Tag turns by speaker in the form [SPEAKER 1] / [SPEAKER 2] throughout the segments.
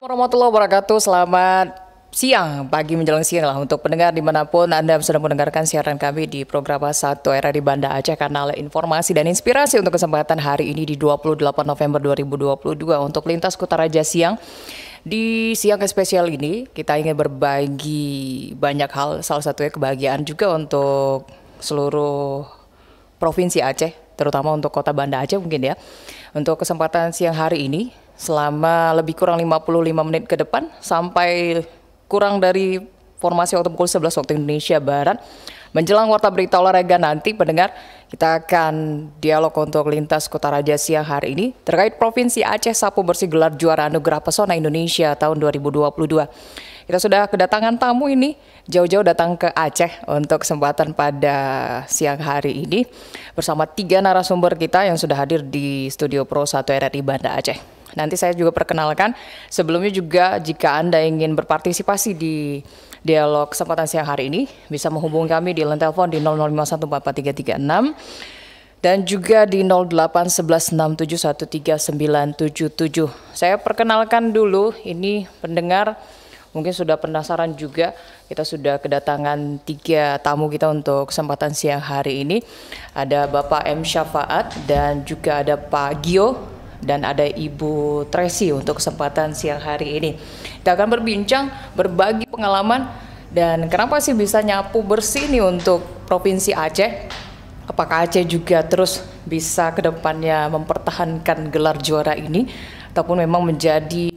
[SPEAKER 1] Warahmatullahi wabarakatuh. Selamat siang, pagi menjelang siang lah untuk pendengar dimanapun Anda sedang mendengarkan siaran kami di program 1 RRI Banda Aceh, kanal informasi dan inspirasi untuk kesempatan hari ini di 28 November 2022 untuk Lintas Kutaraja Siang. Di siang spesial ini kita ingin berbagi banyak hal, salah satunya kebahagiaan juga untuk seluruh Provinsi Aceh, terutama untuk kota Banda Aceh mungkin ya. Untuk kesempatan siang hari ini selama lebih kurang 55 menit ke depan sampai kurang dari formasi waktu pukul 11 waktu Indonesia Barat. Menjelang warta berita olahraga nanti pendengar, kita akan dialog untuk Lintas Kutaraja siang hari ini terkait Provinsi Aceh sapu bersih gelar juara Anugerah Pesona Indonesia tahun 2022. Kita sudah kedatangan tamu ini, jauh-jauh datang ke Aceh untuk kesempatan pada siang hari ini bersama 3 narasumber kita yang sudah hadir di Studio Pro 1 RRI Banda Aceh. Nanti saya juga perkenalkan, sebelumnya juga jika Anda ingin berpartisipasi di dialog kesempatan siang hari ini, bisa menghubungi kami di line telepon di 005144336 dan juga di 08116713977. Saya perkenalkan dulu, ini pendengar mungkin sudah penasaran juga, kita sudah kedatangan 3 tamu kita untuk kesempatan siang hari ini. Ada Bapak M. Syafaat dan juga ada Pak Gio dan ada Ibu Tracy untuk kesempatan siang hari ini. Kita akan berbincang, berbagi pengalaman dan kenapa sih bisa nyapu bersih nih untuk Provinsi Aceh. Apakah Aceh juga terus bisa ke depannya mempertahankan gelar juara ini ataupun memang menjadi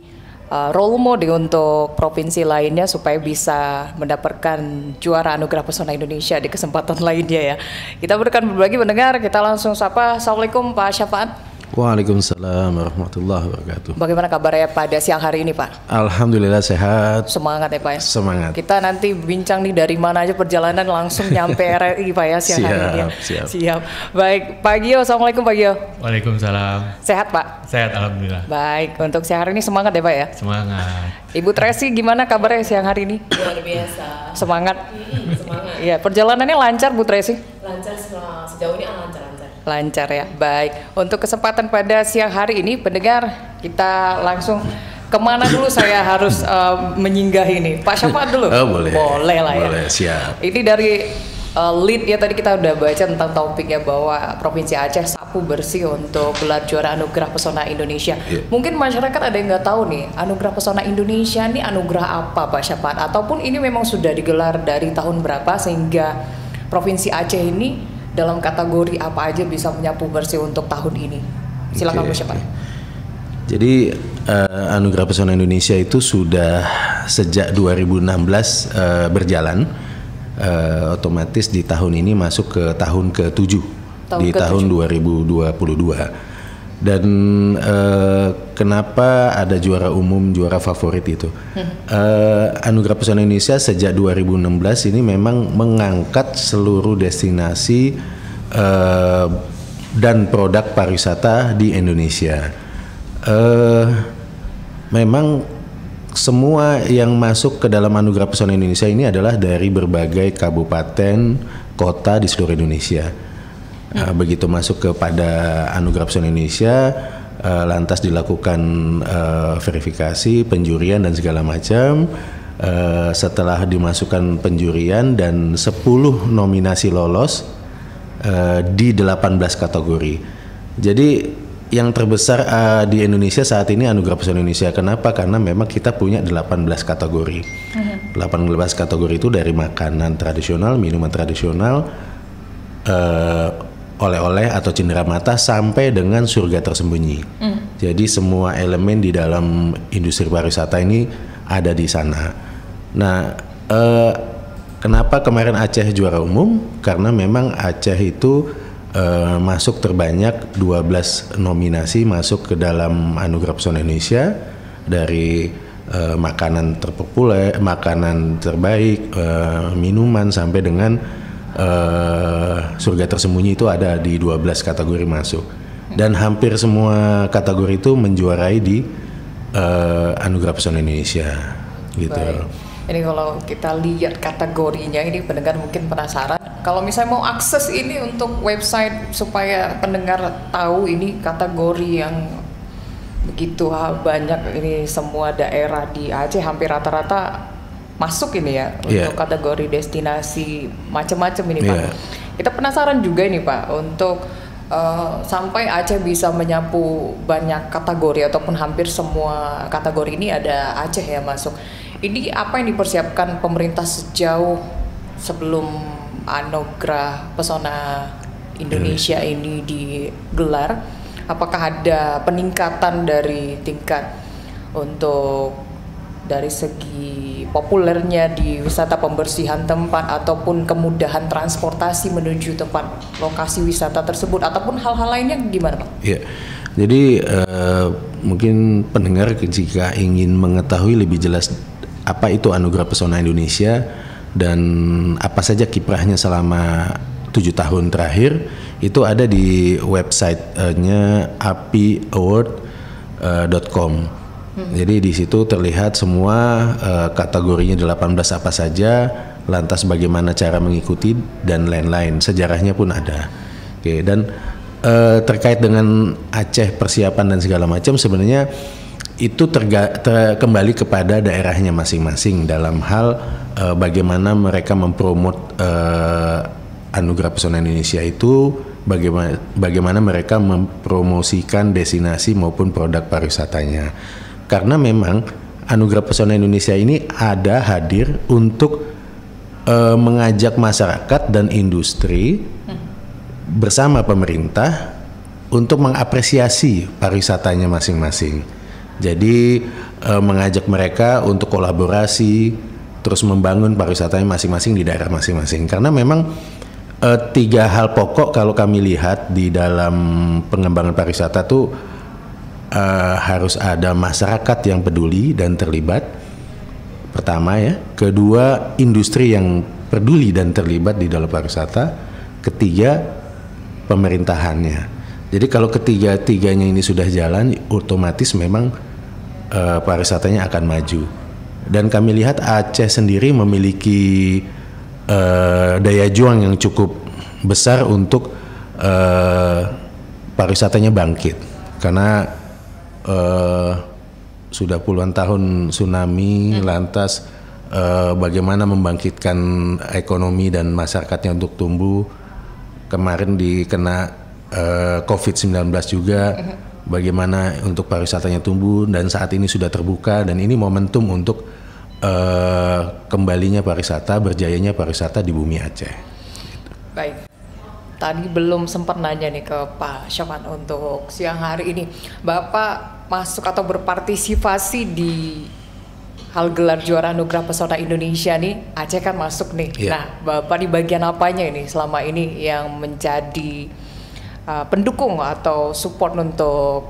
[SPEAKER 1] role model untuk provinsi lainnya supaya bisa mendapatkan juara Anugerah Pesona Indonesia di kesempatan lainnya ya. Kita berikan berbagi pendengar, kita langsung sapa. Assalamualaikum Pak Syafaat.
[SPEAKER 2] Waalaikumsalam warahmatullahi wabarakatuh.
[SPEAKER 1] Bagaimana kabarnya pada siang hari ini Pak?
[SPEAKER 2] Alhamdulillah sehat.
[SPEAKER 1] Semangat ya Pak ya?
[SPEAKER 2] Semangat.
[SPEAKER 1] Kita nanti bincang nih dari mana aja perjalanan langsung nyampe RRI Pak ya siang hari ini ya? Siap. Baik, Pak Gio, Assalamualaikum Pak Gio.
[SPEAKER 3] Waalaikumsalam.
[SPEAKER 1] Sehat Pak?
[SPEAKER 3] Sehat Alhamdulillah.
[SPEAKER 1] Baik, untuk siang hari ini semangat ya Pak ya?
[SPEAKER 3] Semangat.
[SPEAKER 1] Ibu Tracy gimana kabarnya siang hari ini?
[SPEAKER 4] Luar biasa.
[SPEAKER 1] Semangat?
[SPEAKER 4] Semangat.
[SPEAKER 1] Iya, perjalanannya lancar Bu Tracy?
[SPEAKER 4] Lancar sejauh ini lancar.
[SPEAKER 1] Lancar ya, baik. Untuk kesempatan pada siang hari ini, pendengar, kita langsung kemana dulu saya harus menyinggah ini? Pak Syafaat dulu?
[SPEAKER 2] Oh, boleh.
[SPEAKER 1] Boleh lah ya.
[SPEAKER 2] Boleh, siap.
[SPEAKER 1] Ini dari lead ya, tadi kita udah baca tentang topiknya bahwa Provinsi Aceh sapu bersih untuk gelar juara Anugerah Pesona Indonesia.
[SPEAKER 2] Yeah.
[SPEAKER 1] Mungkin masyarakat ada yang nggak tahu nih, Anugerah Pesona Indonesia ini anugerah apa Pak Syafaat? Ataupun ini memang sudah digelar dari tahun berapa sehingga Provinsi Aceh ini dalam kategori apa aja bisa menyapu bersih untuk tahun ini? Silakan Pak Syafaat.
[SPEAKER 2] Jadi Anugerah Pesona Indonesia itu sudah sejak 2016 berjalan. Otomatis di tahun ini masuk ke tahun ke-7 di tahun 2022. Dan kenapa ada juara umum, juara favorit itu? Anugerah Pesona Indonesia sejak 2016 ini memang mengangkat seluruh destinasi dan produk pariwisata di Indonesia. Memang semua yang masuk ke dalam Anugerah Pesona Indonesia ini adalah dari berbagai kabupaten, kota di seluruh Indonesia. Begitu masuk kepada Anugerah Pesona Indonesia, lantas dilakukan verifikasi, penjurian dan segala macam. Setelah dimasukkan penjurian dan 10 nominasi lolos di 18 kategori. Jadi yang terbesar di Indonesia saat ini Anugerah Pesona Indonesia. Kenapa? Karena memang kita punya 18 kategori. 18 kategori itu dari makanan tradisional, minuman tradisional, oleh-oleh atau cenderamata sampai dengan surga tersembunyi. Jadi semua elemen di dalam industri pariwisata ini ada di sana. Nah, kenapa kemarin Aceh juara umum? Karena memang Aceh itu masuk terbanyak 12 nominasi masuk ke dalam Anugerah Pesona Indonesia dari makanan terpopuler, makanan terbaik, minuman sampai dengan surga tersembunyi itu ada di 12 kategori masuk. Dan hampir semua kategori itu menjuarai di Anugerah Pesona Indonesia gitu.
[SPEAKER 1] Baik. Ini kalau kita lihat kategorinya ini pendengar mungkin penasaran. Kalau misalnya mau akses ini untuk website supaya pendengar tahu ini kategori yang begitu banyak ini semua daerah di Aceh hampir rata-rata masuk ini ya untuk kategori destinasi macam-macam ini Pak. Kita penasaran juga ini Pak untuk sampai Aceh bisa menyapu banyak kategori ataupun hampir semua kategori ini ada Aceh ya masuk. Ini apa yang dipersiapkan pemerintah sejauh sebelum Anugerah Pesona Indonesia ini digelar? Apakah ada peningkatan dari tingkat untuk dari segi populernya di wisata pembersihan tempat ataupun kemudahan transportasi menuju tempat lokasi wisata tersebut ataupun hal-hal lainnya gimana Pak?
[SPEAKER 2] Ya, jadi mungkin pendengar jika ingin mengetahui lebih jelas apa itu Anugerah Pesona Indonesia dan apa saja kiprahnya selama 7 tahun terakhir, itu ada di website-nya apiaward.com. Jadi di situ terlihat semua kategorinya 18 apa saja, lantas bagaimana cara mengikuti dan lain-lain. Sejarahnya pun ada. Oke, dan terkait dengan Aceh persiapan dan segala macam sebenarnya itu kembali kepada daerahnya masing-masing dalam hal bagaimana mereka mempromot Anugerah Pesona Indonesia itu, bagaimana mereka mempromosikan destinasi maupun produk pariwisatanya. Karena memang Anugerah Pesona Indonesia ini ada hadir untuk mengajak masyarakat dan industri bersama pemerintah untuk mengapresiasi pariwisatanya masing-masing. Jadi mengajak mereka untuk kolaborasi, terus membangun pariwisatanya masing-masing di daerah masing-masing. Karena memang 3 hal pokok kalau kami lihat di dalam pengembangan pariwisata tuh harus ada masyarakat yang peduli dan terlibat. Pertama ya, kedua industri yang peduli dan terlibat di dalam pariwisata, ketiga pemerintahannya. Jadi kalau ketiga-tiganya ini sudah jalan, otomatis memang pariwisatanya akan maju. Dan kami lihat Aceh sendiri memiliki daya juang yang cukup besar untuk pariwisatanya bangkit, karena sudah puluhan tahun tsunami, lantas bagaimana membangkitkan ekonomi dan masyarakatnya untuk tumbuh. Kemarin dikena COVID-19 juga, bagaimana untuk pariwisatanya tumbuh dan saat ini sudah terbuka, dan ini momentum untuk kembalinya pariwisata, berjayanya pariwisata di bumi Aceh.
[SPEAKER 1] Baik, tadi belum sempat nanya nih ke Pak Syafan untuk siang hari ini, Bapak masuk atau berpartisipasi di hal gelar juara Anugerah Pesona Indonesia nih, Aceh kan masuk nih. Nah, Bapak di bagian apanya ini selama ini yang menjadi pendukung atau support untuk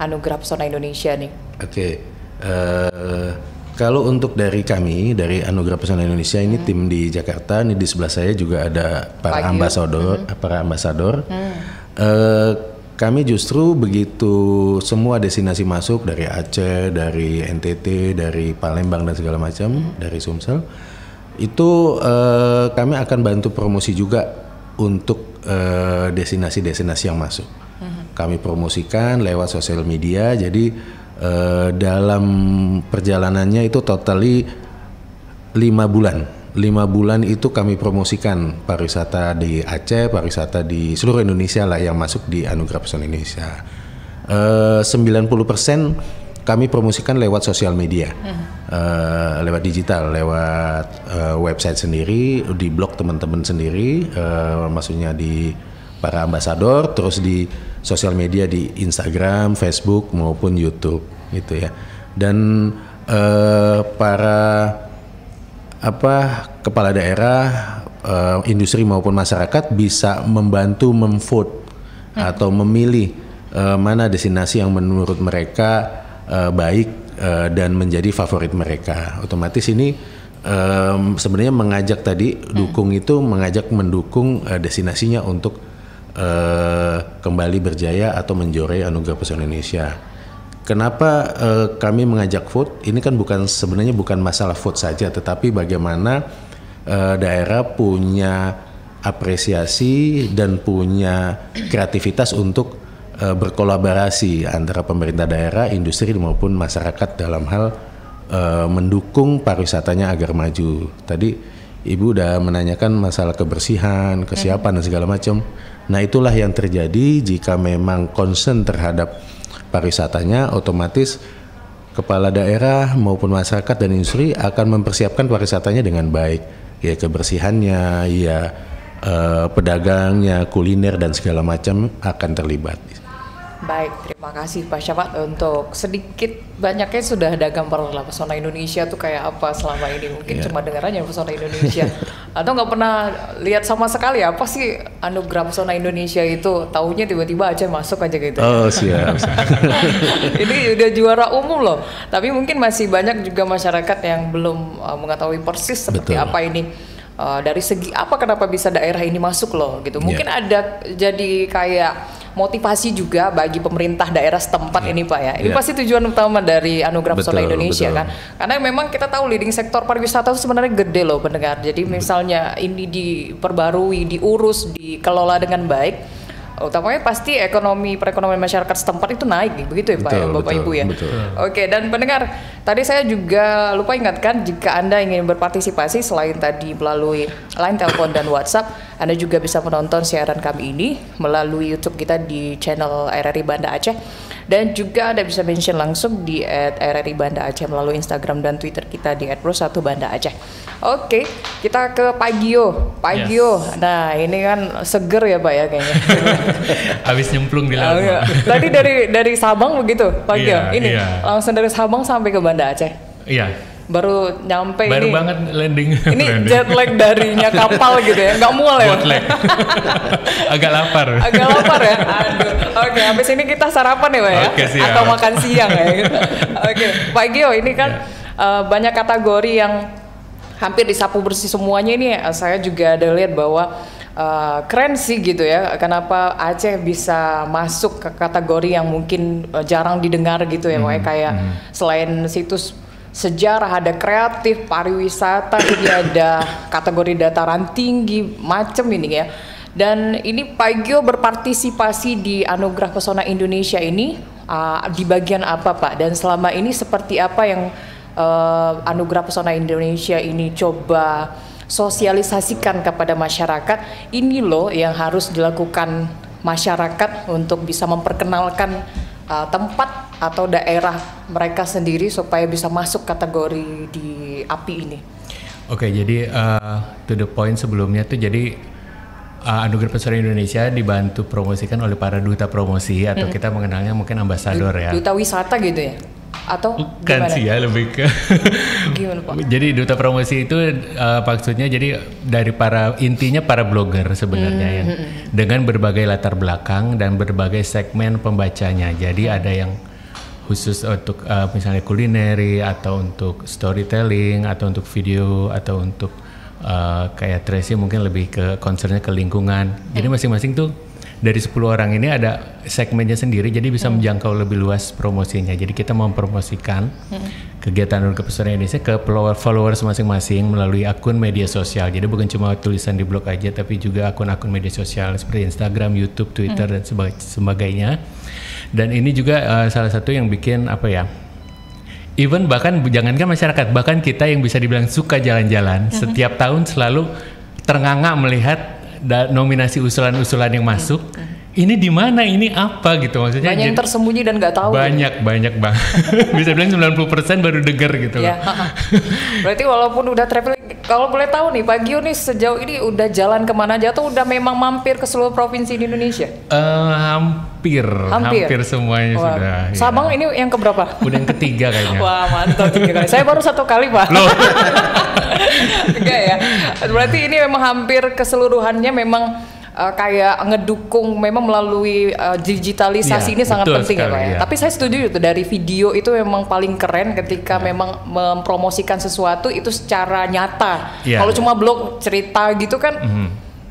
[SPEAKER 1] Anugerah Pesona Indonesia nih?
[SPEAKER 2] Oke. Kalau untuk dari kami, dari Anugerah Pesona Indonesia ini tim di Jakarta, ini di sebelah saya juga ada para ambasador. Kami justru begitu semua destinasi masuk dari Aceh, dari NTT, dari Palembang dan segala macam, dari Sumsel, itu kami akan bantu promosi juga untuk destinasi-destinasi yang masuk. Kami promosikan lewat sosial media, jadi dalam perjalanannya itu totally 5 bulan. 5 bulan itu kami promosikan pariwisata di Aceh, pariwisata di seluruh Indonesia lah yang masuk di Anugerah Pesona Indonesia. 90% kami promosikan lewat sosial media, lewat digital, lewat website sendiri, di blog teman-teman sendiri, maksudnya di para ambasador, terus di sosial media di Instagram, Facebook maupun YouTube gitu ya. Dan para kepala daerah, industri maupun masyarakat bisa membantu memvote atau memilih mana destinasi yang menurut mereka baik dan menjadi favorit mereka. Otomatis ini sebenarnya mengajak tadi mengajak mendukung destinasinya untuk kembali berjaya atau menjuarai Anugerah Pesona Indonesia. Kenapa kami mengajak vote? Ini kan sebenarnya bukan masalah vote saja, tetapi bagaimana daerah punya apresiasi dan punya kreativitas untuk berkolaborasi antara pemerintah daerah, industri maupun masyarakat dalam hal mendukung pariwisatanya agar maju. Tadi Ibu udah menanyakan masalah kebersihan, kesiapan dan segala macam. Nah, itulah yang terjadi jika memang concern terhadap pariwisatanya, otomatis kepala daerah maupun masyarakat dan industri akan mempersiapkan pariwisatanya dengan baik. Ya kebersihannya, ya pedagangnya, kuliner dan segala macam akan terlibat.
[SPEAKER 1] Baik, terima kasih Pak Syafat untuk sedikit banyaknya sudah ada gambar lah pesona Indonesia tuh kayak apa selama ini. Mungkin cuma dengar aja pesona Indonesia atau nggak pernah lihat sama sekali apa sih anugerah pesona Indonesia itu, taunya tiba-tiba Aceh masuk aja gitu.
[SPEAKER 2] Oh siap.
[SPEAKER 1] Ini udah juara umum loh, tapi mungkin masih banyak juga masyarakat yang belum mengetahui persis seperti
[SPEAKER 2] Betul.
[SPEAKER 1] apa ini. Dari segi apa kenapa bisa daerah ini masuk loh gitu. Mungkin ada jadi kayak motivasi juga bagi pemerintah daerah setempat ini Pak ya. Ini pasti tujuan utama dari Anugerah Pesona Indonesia kan. Karena memang kita tahu leading sektor pariwisata itu sebenarnya gede loh pendengar. Jadi misalnya ini diperbarui, diurus, dikelola dengan baik, utamanya pasti perekonomian masyarakat setempat itu naik, begitu ya Pak ya, Bapak Ibu ya.
[SPEAKER 2] Betul.
[SPEAKER 1] Oke, dan pendengar, tadi saya juga lupa ingatkan jika Anda ingin berpartisipasi selain tadi melalui line telepon dan WhatsApp, Anda juga bisa menonton siaran kami ini melalui YouTube kita di channel RRI Banda Aceh, dan juga Anda bisa mention langsung di @RRI Banda Aceh melalui Instagram dan Twitter kita di @pro1banda Aceh. Oke, kita ke Pak Gio. Pak Gio, nah ini kan seger ya Pak ya kayaknya.
[SPEAKER 3] Habis nyemplung di laut.
[SPEAKER 1] Tadi dari Sabang begitu, Pak Gio. Ini langsung dari Sabang sampai ke Banda Aceh.
[SPEAKER 3] Iya.
[SPEAKER 1] Baru nyampe
[SPEAKER 3] Baru
[SPEAKER 1] ini.
[SPEAKER 3] banget landing.
[SPEAKER 1] Ini jet lag darinya kapal gitu ya, nggak mual ya?
[SPEAKER 3] Boat lag. Agak lapar.
[SPEAKER 1] Agak lapar ya? Aduh. Oke, habis ini kita sarapan ya Pak ya?
[SPEAKER 3] Oke, siap.
[SPEAKER 1] Atau makan siang ya? Oke, Pak Gio, ini kan banyak kategori yang hampir disapu bersih semuanya ini. Saya juga ada lihat bahwa keren sih gitu ya. Kenapa Aceh bisa masuk ke kategori yang mungkin jarang didengar gitu ya, kayak selain situs sejarah, ada kreatif, pariwisata, jadi ada kategori dataran tinggi, macem ini ya. Dan ini Pak Gio berpartisipasi di Anugerah Pesona Indonesia ini di bagian apa Pak? Dan selama ini seperti apa yang Anugerah Pesona Indonesia ini coba sosialisasikan kepada masyarakat? Ini loh yang harus dilakukan masyarakat untuk bisa memperkenalkan tempat atau daerah mereka sendiri supaya bisa masuk kategori di API ini.
[SPEAKER 3] Oke, jadi to the point sebelumnya tuh jadi Anugerah Pesona Indonesia dibantu promosikan oleh para duta promosi atau kita mengenalnya mungkin ambasador ya.
[SPEAKER 1] Duta wisata gitu ya? Atau
[SPEAKER 3] kan sih ya lebih ke
[SPEAKER 1] gimana Pak?
[SPEAKER 3] Jadi duta promosi itu maksudnya jadi dari intinya para blogger sebenarnya yang dengan berbagai latar belakang dan berbagai segmen pembacanya. Jadi ada yang khusus untuk misalnya kulineri atau untuk storytelling atau untuk video atau untuk kayak Tracy mungkin lebih ke concernnya ke lingkungan. Jadi masing-masing tuh dari 10 orang ini ada segmennya sendiri, jadi bisa menjangkau lebih luas promosinya. Jadi kita mempromosikan kegiatan Anugerah Pesona Indonesia ke followers masing-masing melalui akun media sosial. Jadi bukan cuma tulisan di blog aja, tapi juga akun-akun media sosial seperti Instagram, YouTube, Twitter dan sebagainya. Dan ini juga salah satu yang bikin apa ya? Even bahkan jangankan masyarakat, bahkan kita yang bisa dibilang suka jalan-jalan, setiap tahun selalu ternganga melihat nominasi usulan-usulan yang masuk. Ini di mana, ini apa gitu maksudnya.
[SPEAKER 1] Banyak yang tersembunyi dan nggak tahu.
[SPEAKER 3] Banyak banget. Bisa bilang 90% baru denger gitu loh.
[SPEAKER 1] Ya, berarti walaupun udah traveling, kalau boleh tahu nih Pak Gio nih sejauh ini udah jalan kemana aja atau udah memang mampir ke seluruh provinsi di Indonesia?
[SPEAKER 3] Hampir semuanya sudah.
[SPEAKER 1] Sabang ini yang keberapa?
[SPEAKER 3] Udah yang ketiga kayaknya.
[SPEAKER 1] Wah mantap juga. Saya baru 1 kali Pak.
[SPEAKER 3] Loh.
[SPEAKER 1] Enggak ya. Berarti ini memang hampir keseluruhannya memang kayak ngedukung memang melalui digitalisasi ini sangat penting sekali, ya Pak ya. Tapi saya setuju itu dari video itu memang paling keren ketika memang mempromosikan sesuatu itu secara nyata. Kalau cuma blog cerita gitu kan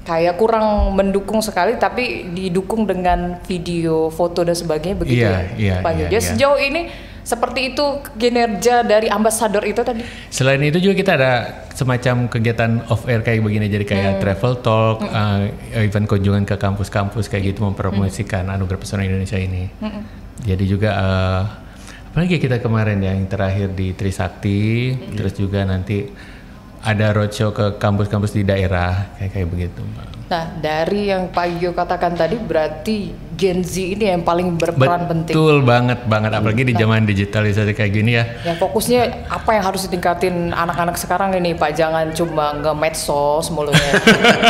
[SPEAKER 1] kayak kurang mendukung sekali, tapi didukung dengan video, foto dan sebagainya begitu Pak Gio. Jadi sejauh ini Seperti itu kinerja dari ambasador itu tadi.
[SPEAKER 3] Selain itu juga kita ada semacam kegiatan off air kayak begini, jadi kayak travel talk, event kunjungan ke kampus-kampus kayak gitu mempromosikan Anugerah Pesona Indonesia ini. Jadi juga apalagi kita kemarin yang terakhir di Trisakti, terus juga nanti ada roadshow ke kampus-kampus di daerah kayak begitu, Mbak.
[SPEAKER 1] Nah, dari yang Pak Gio katakan tadi berarti Gen Z ini yang paling berperan penting.
[SPEAKER 3] Betul banget, apalagi di zaman digitalisasi kayak gini ya.
[SPEAKER 1] Yang fokusnya apa yang harus ditingkatin anak-anak sekarang ini Pak, jangan cuma nge-medsos mulu ya.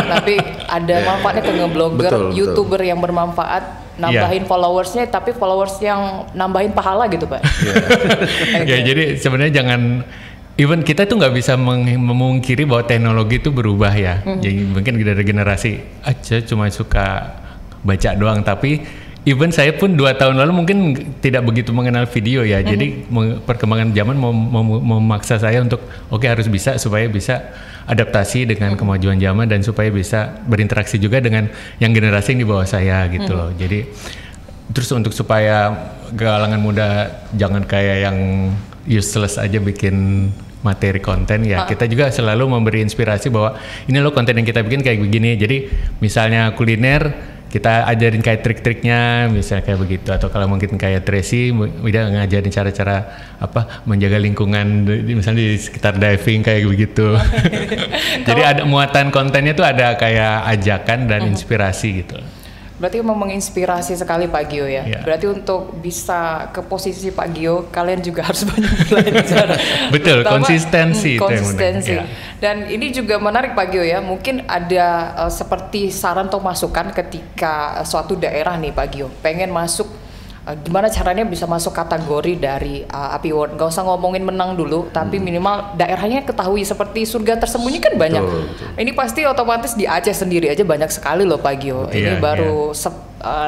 [SPEAKER 1] Tapi ada manfaatnya ke nge-blogger, YouTuber yang bermanfaat, nambahin followersnya, tapi followers yang nambahin pahala gitu Pak.
[SPEAKER 3] Ya, jadi sebenarnya jangan, even kita tuh nggak bisa memungkiri bahwa teknologi itu berubah ya. Jadi mungkin dari generasi aja cuma suka baca doang, tapi even saya pun 2 tahun lalu mungkin tidak begitu mengenal video ya. Jadi perkembangan zaman memaksa saya untuk harus bisa, supaya bisa adaptasi dengan kemajuan zaman dan supaya bisa berinteraksi juga dengan yang generasi yang di bawah saya gitu loh. Jadi terus untuk supaya kalangan muda jangan kayak yang useless aja bikin materi konten ya, kita juga selalu memberi inspirasi bahwa ini loh konten yang kita bikin kayak begini. Jadi misalnya kuliner, kita ajarin kayak trik-triknya, misalnya kayak begitu. Atau kalau mungkin kayak Tracy, udah ngajarin cara-cara menjaga lingkungan, misalnya di sekitar diving kayak begitu. Jadi ada muatan kontennya tuh ada kayak ajakan dan inspirasi gitu.
[SPEAKER 1] Berarti memang menginspirasi sekali Pak Gio ya. Berarti untuk bisa ke posisi Pak Gio, kalian juga harus banyak belajar.
[SPEAKER 3] Betul, konsistensi.
[SPEAKER 1] Konsistensi. Dan ini juga menarik Pak Gio ya. Mungkin ada seperti saran atau masukan ketika suatu daerah nih Pak Gio pengen masuk. Gimana caranya bisa masuk kategori dari API Award? Gak usah ngomongin menang dulu, tapi minimal daerahnya ketahui. Seperti surga tersembunyi kan banyak. Betul. Ini pasti otomatis di Aceh sendiri aja banyak sekali loh Pak Gio. Ini baru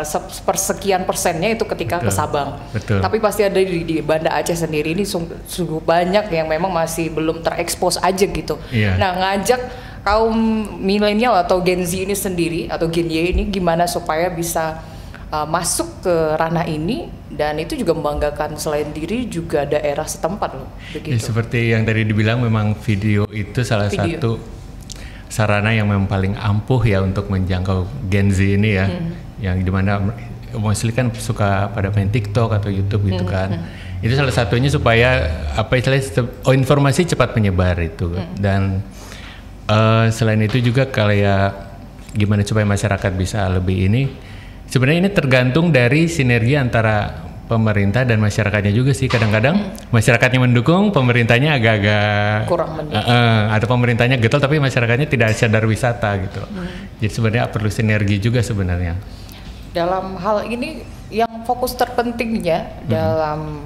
[SPEAKER 1] sepersekian persennya itu ketika ke Sabang.
[SPEAKER 3] Betul.
[SPEAKER 1] Tapi pasti ada di Banda Aceh sendiri ini sungguh banyak yang memang masih belum terekspos aja gitu. Nah, ngajak kaum milenial atau Gen Z ini sendiri atau Gen Y ini gimana supaya bisa masuk ke ranah ini, dan itu juga membanggakan selain diri juga daerah setempat loh. Begitu.
[SPEAKER 3] Ya, seperti yang tadi dibilang, memang video itu salah satu sarana yang memang paling ampuh ya untuk menjangkau Gen Z ini ya, yang dimana mostly kan suka pada main TikTok atau YouTube gitu kan. Itu salah satunya supaya informasi cepat menyebar itu. Dan selain itu juga kayak gimana supaya masyarakat bisa lebih ini. Sebenarnya ini tergantung dari sinergi antara pemerintah dan masyarakatnya juga sih. Kadang-kadang masyarakatnya mendukung, pemerintahnya agak-agak
[SPEAKER 1] kurang mendukung.
[SPEAKER 3] Atau pemerintahnya getol tapi masyarakatnya tidak sadar wisata gitu. Jadi sebenarnya perlu sinergi juga sebenarnya.
[SPEAKER 1] Dalam hal ini yang fokus terpentingnya dalam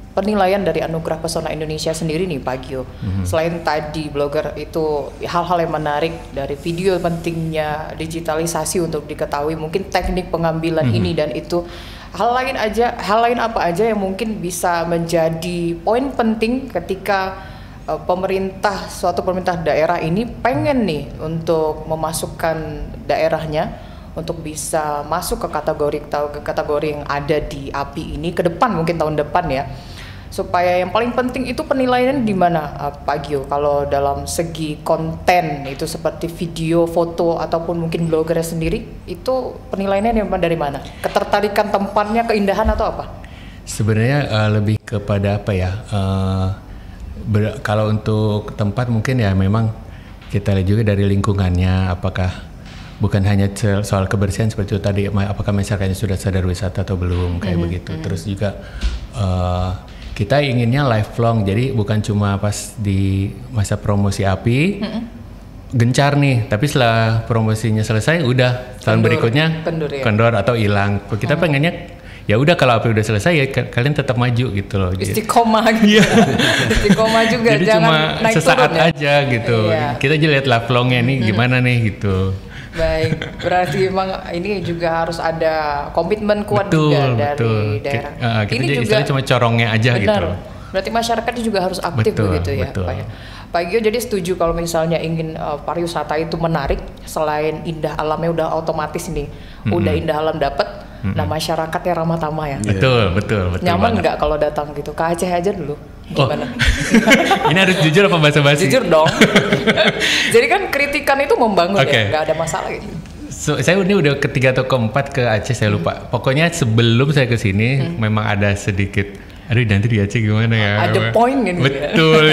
[SPEAKER 1] penilaian dari Anugerah Pesona Indonesia sendiri nih Pak Gio. Selain tadi blogger itu hal-hal yang menarik dari video, pentingnya digitalisasi untuk diketahui, mungkin teknik pengambilan ini dan itu, hal lain apa aja yang mungkin bisa menjadi poin penting ketika suatu pemerintah daerah ini pengen nih untuk memasukkan daerahnya untuk bisa masuk ke kategori yang ada di API ini ke depan, mungkin tahun depan ya. Supaya yang paling penting itu penilaian di mana Pak Gio? Kalau dalam segi konten itu seperti video, foto ataupun mungkin bloggernya sendiri, itu penilaiannya dari mana? Ketertarikan tempatnya, keindahan atau apa?
[SPEAKER 3] Sebenarnya lebih kepada apa ya? Kalau untuk tempat mungkin ya memang kita lihat juga dari lingkungannya, apakah bukan hanya soal kebersihan seperti itu tadi, apakah masyarakatnya sudah sadar wisata atau belum kayak begitu. Terus juga kita inginnya lifelong, jadi bukan cuma pas di masa promosi API gencar nih, tapi setelah promosinya selesai udah tahun berikutnya kendor atau hilang. Kita pengennya ya udah kalau API udah selesai ya kalian tetap maju gitu loh.
[SPEAKER 1] Istiqomah gitu. Istiqomah juga,
[SPEAKER 3] jadi
[SPEAKER 1] jangan
[SPEAKER 3] cuma
[SPEAKER 1] naik
[SPEAKER 3] sesaat
[SPEAKER 1] turun,
[SPEAKER 3] aja gitu. Kita aja lihat lifelongnya nih gimana nih gitu.
[SPEAKER 1] Baik, berarti memang ini juga harus ada komitmen kuat juga dari daerah.
[SPEAKER 3] Kita
[SPEAKER 1] ini
[SPEAKER 3] juga cuma corongnya aja gitu.
[SPEAKER 1] Berarti masyarakatnya juga harus aktif begitu ya, Pak ya. Pak Gio jadi setuju kalau misalnya ingin pariwisata itu menarik, selain indah alamnya udah otomatis nih, udah indah alam dapat, Nah masyarakatnya ramah tamah ya.
[SPEAKER 3] Betul
[SPEAKER 1] Nyaman
[SPEAKER 3] banget.
[SPEAKER 1] nggak kalau datang gitu? Ke Aceh aja dulu. Gimana?
[SPEAKER 3] Ini harus jujur apa basa-basi?
[SPEAKER 1] Jujur dong. Jadi kan kritikan itu membangun
[SPEAKER 3] Oke.
[SPEAKER 1] ya, nggak ada masalah gitu.
[SPEAKER 3] Saya ini udah ketiga atau keempat ke Aceh, saya lupa. Pokoknya sebelum saya ke sini memang ada sedikit, aduh nanti di Aceh gimana ya?
[SPEAKER 1] Ada poin kan gitu ya?
[SPEAKER 3] Betul.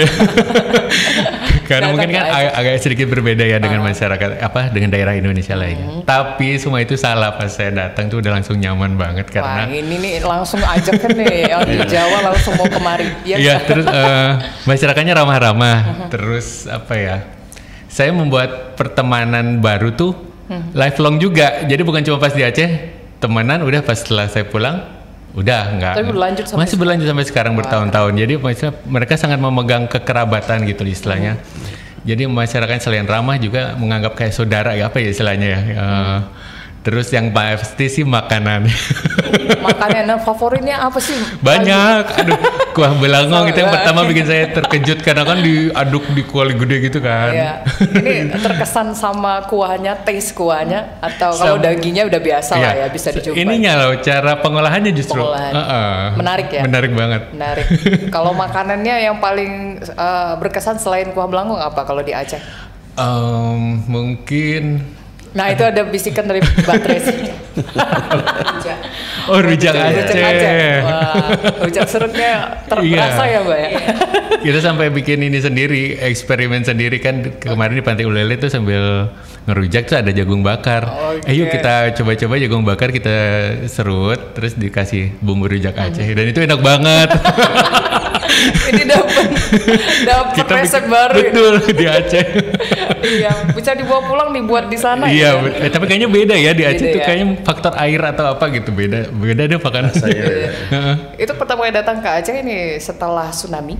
[SPEAKER 3] Karena
[SPEAKER 1] Datang
[SPEAKER 3] mungkin kan
[SPEAKER 1] ke Aceh.
[SPEAKER 3] agak sedikit berbeda ya dengan masyarakat dengan daerah Indonesia lainnya. Tapi semua itu salah, pas saya datang tuh udah langsung nyaman banget
[SPEAKER 1] Wah
[SPEAKER 3] karena
[SPEAKER 1] ini nih langsung ajak kan nih yang di Jawa langsung mau kemari.
[SPEAKER 3] iya, terus masyarakatnya ramah-ramah. Terus apa ya? Saya membuat pertemanan baru tuh lifelong juga. Jadi bukan cuma pas di Aceh temenan, udah pas setelah saya pulang udah enggak.
[SPEAKER 1] Tapi berlanjut sampai
[SPEAKER 3] masih berlanjut sampai sekarang bertahun-tahun. Jadi maksudnya mereka sangat memegang kekerabatan gitu istilahnya. Jadi masyarakat selain ramah juga menganggap kayak saudara ya, apa ya istilahnya ya. Terus yang pasti sih makanan.
[SPEAKER 1] Makanan favoritnya apa sih?
[SPEAKER 3] Banyak. Aduh, kuah belangong itu yang
[SPEAKER 1] Sama,
[SPEAKER 3] pertama bikin saya terkejut karena kan diaduk di kuali gede gitu kan.
[SPEAKER 1] Iya. Ini terkesan sama kuahnya, taste kuahnya, atau kalau dagingnya udah biasa lah ya bisa dicoba.
[SPEAKER 3] Ininya loh cara pengolahannya justru.
[SPEAKER 1] Pengolahan. Menarik ya?
[SPEAKER 3] Menarik banget.
[SPEAKER 1] Menarik. Kalau makanannya yang paling berkesan selain kuah belangong apa kalau di Aceh?
[SPEAKER 3] Mungkin.
[SPEAKER 1] Nah itu ada bisikan dari Mbak Tracy.
[SPEAKER 3] Oh rujak Aceh.
[SPEAKER 1] Wah, rujak serutnya terasa ya Mbak ya.
[SPEAKER 3] Kita sampai bikin ini sendiri, eksperimen sendiri kan kemarin di Pantai Ulele tuh sambil ngerujak tuh ada jagung bakar. Yuk kita coba-coba jagung bakar, kita serut terus dikasih bumbu rujak Aceh dan itu enak banget.
[SPEAKER 1] Ini dapat resep baru.
[SPEAKER 3] Betul di Aceh.
[SPEAKER 1] Iya, bisa dibawa pulang dibuat di sana.
[SPEAKER 3] Iya,
[SPEAKER 1] ya?
[SPEAKER 3] tapi kayaknya beda ya di Aceh
[SPEAKER 1] Beda
[SPEAKER 3] tuh
[SPEAKER 1] ya?
[SPEAKER 3] kayaknya faktor air atau apa gitu beda deh makanan.
[SPEAKER 1] Itu pertama kali datang ke Aceh ini setelah tsunami.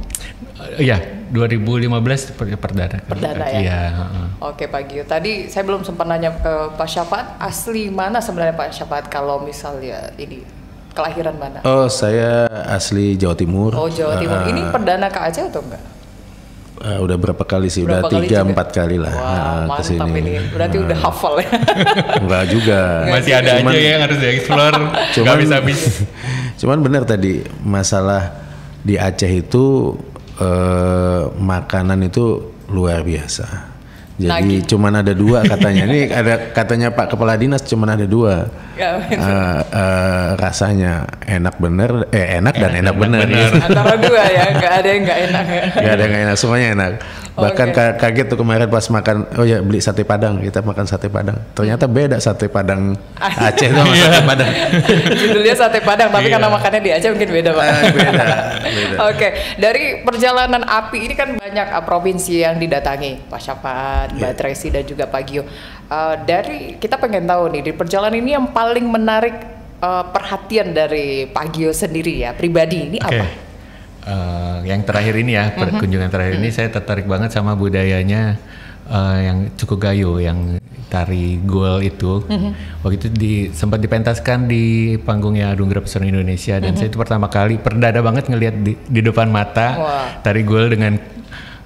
[SPEAKER 3] Iya, 2015 perdana.
[SPEAKER 1] Perdana ya?
[SPEAKER 3] Iya.
[SPEAKER 1] Oke Pak Gio, tadi saya belum sempat nanya ke Pak Syafaat, asli mana sebenarnya Pak Syafaat kalau misalnya ini kelahiran mana?
[SPEAKER 2] Oh, saya asli Jawa Timur.
[SPEAKER 1] Oh Jawa Timur, ini perdana ke Aceh atau enggak?
[SPEAKER 2] Udah berapa kali sih?
[SPEAKER 1] Berapa
[SPEAKER 2] Udah
[SPEAKER 1] kali
[SPEAKER 2] 3-4
[SPEAKER 1] juga?
[SPEAKER 2] kali lah.
[SPEAKER 1] Wah, mantap
[SPEAKER 2] kesini.
[SPEAKER 1] ini. Berarti udah hafal ya.
[SPEAKER 2] Enggak juga.
[SPEAKER 3] Masih ada
[SPEAKER 2] Cuman-
[SPEAKER 3] aja yang harus dieksplor, nggak bisa habis.
[SPEAKER 2] Cuman benar tadi masalah di Aceh itu makanan itu luar biasa. Jadi cuman ada 2 katanya. Ini ada katanya Pak Kepala Dinas cuman ada 2.
[SPEAKER 1] Ya,
[SPEAKER 2] Rasanya enak bener, enak dan enak bener.
[SPEAKER 1] antara 2 ya, nggak ada yang nggak enak ya.
[SPEAKER 2] Gak ada yang gak enak, semuanya enak. Bahkan
[SPEAKER 1] Oke.
[SPEAKER 2] kaget tuh kemarin pas makan, oh ya beli sate Padang, kita makan sate Padang. Ternyata beda sate Padang Aceh sama sate Padang.
[SPEAKER 1] Judulnya sate Padang, tapi karena makannya di Aceh mungkin beda Pak.
[SPEAKER 2] Beda.
[SPEAKER 1] Oke, dari perjalanan API ini kan banyak provinsi yang didatangi, Pak Syafaat, Mbak Tracy dan juga Pak Gio. Dari kita pengen tahu nih di perjalanan ini yang paling menarik perhatian dari Pak Gio sendiri ya pribadi ini apa?
[SPEAKER 3] Yang terakhir ini ya, kunjungan terakhir ini saya tertarik banget sama budayanya yang cukup gayo, yang tari gol itu. Waktu itu sempat dipentaskan di panggungnya Anugerah Pesona Indonesia dan saya itu pertama kali perdana banget ngelihat di depan mata tari gol dengan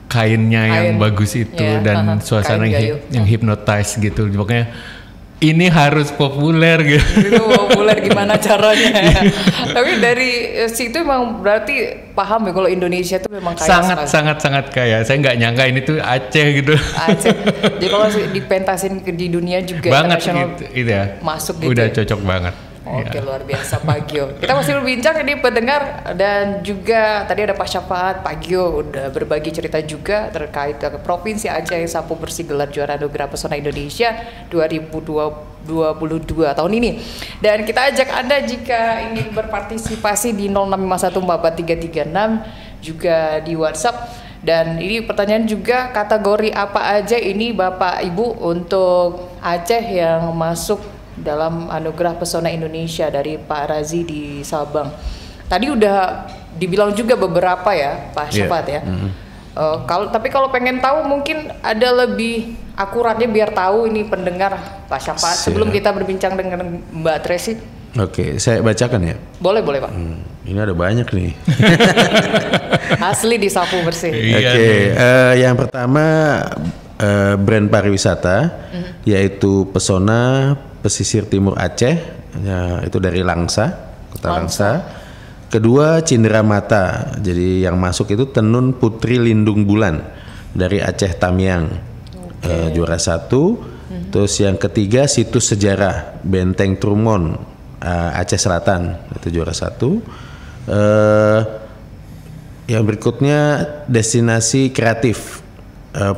[SPEAKER 3] kainnya yang bagus itu
[SPEAKER 1] ya,
[SPEAKER 3] dan suasana
[SPEAKER 1] kain gayo.
[SPEAKER 3] yang hypnotize gitu. Pokoknya ini harus populer gitu.
[SPEAKER 1] Itu populer gimana caranya ya. Tapi dari situ emang berarti paham ya kalau Indonesia itu memang kaya
[SPEAKER 3] sangat kaya. Saya nggak nyangka ini tuh Aceh gitu.
[SPEAKER 1] Aceh. Jadi kalau dipentasin di dunia juga
[SPEAKER 3] Banget
[SPEAKER 1] internasional
[SPEAKER 3] gitu ya.
[SPEAKER 1] masuk gitu.
[SPEAKER 3] Udah
[SPEAKER 1] ya?
[SPEAKER 3] cocok banget.
[SPEAKER 1] Oke, luar biasa Pak Gio. Kita masih berbincang ini pendengar dan juga tadi ada Pak Syafaat, Pak Gio udah berbagi cerita juga terkait Provinsi Aceh yang sapu bersih gelar juara Anugerah Pesona Indonesia 2022 tahun ini. Dan kita ajak Anda jika ingin berpartisipasi di 065144336 juga di WhatsApp. Dan ini pertanyaan juga kategori apa aja ini Bapak Ibu untuk Aceh yang masuk dalam Anugerah Pesona Indonesia dari Pak Razi di Sabang. Tadi udah dibilang juga beberapa ya Pak Syafaat ya. Tapi kalau pengen tahu mungkin ada lebih akuratnya biar tahu ini pendengar Pak Syafaat sebelum kita berbincang dengan Mbak Tracy.
[SPEAKER 2] Oke, saya bacakan ya.
[SPEAKER 1] Boleh Pak.
[SPEAKER 2] Ini ada banyak nih.
[SPEAKER 1] Asli disapu bersih.
[SPEAKER 2] Oke, yang pertama brand pariwisata yaitu Pesona Pesisir Timur Aceh ya, itu dari Langsa, Kota Langsa. Kedua Cenderamata, jadi yang masuk itu Tenun Putri Lindung Bulan dari Aceh Tamiang, juara 1. Terus yang ketiga Situs Sejarah Benteng Trumon, Aceh Selatan, itu juara 1. Yang berikutnya Destinasi Kreatif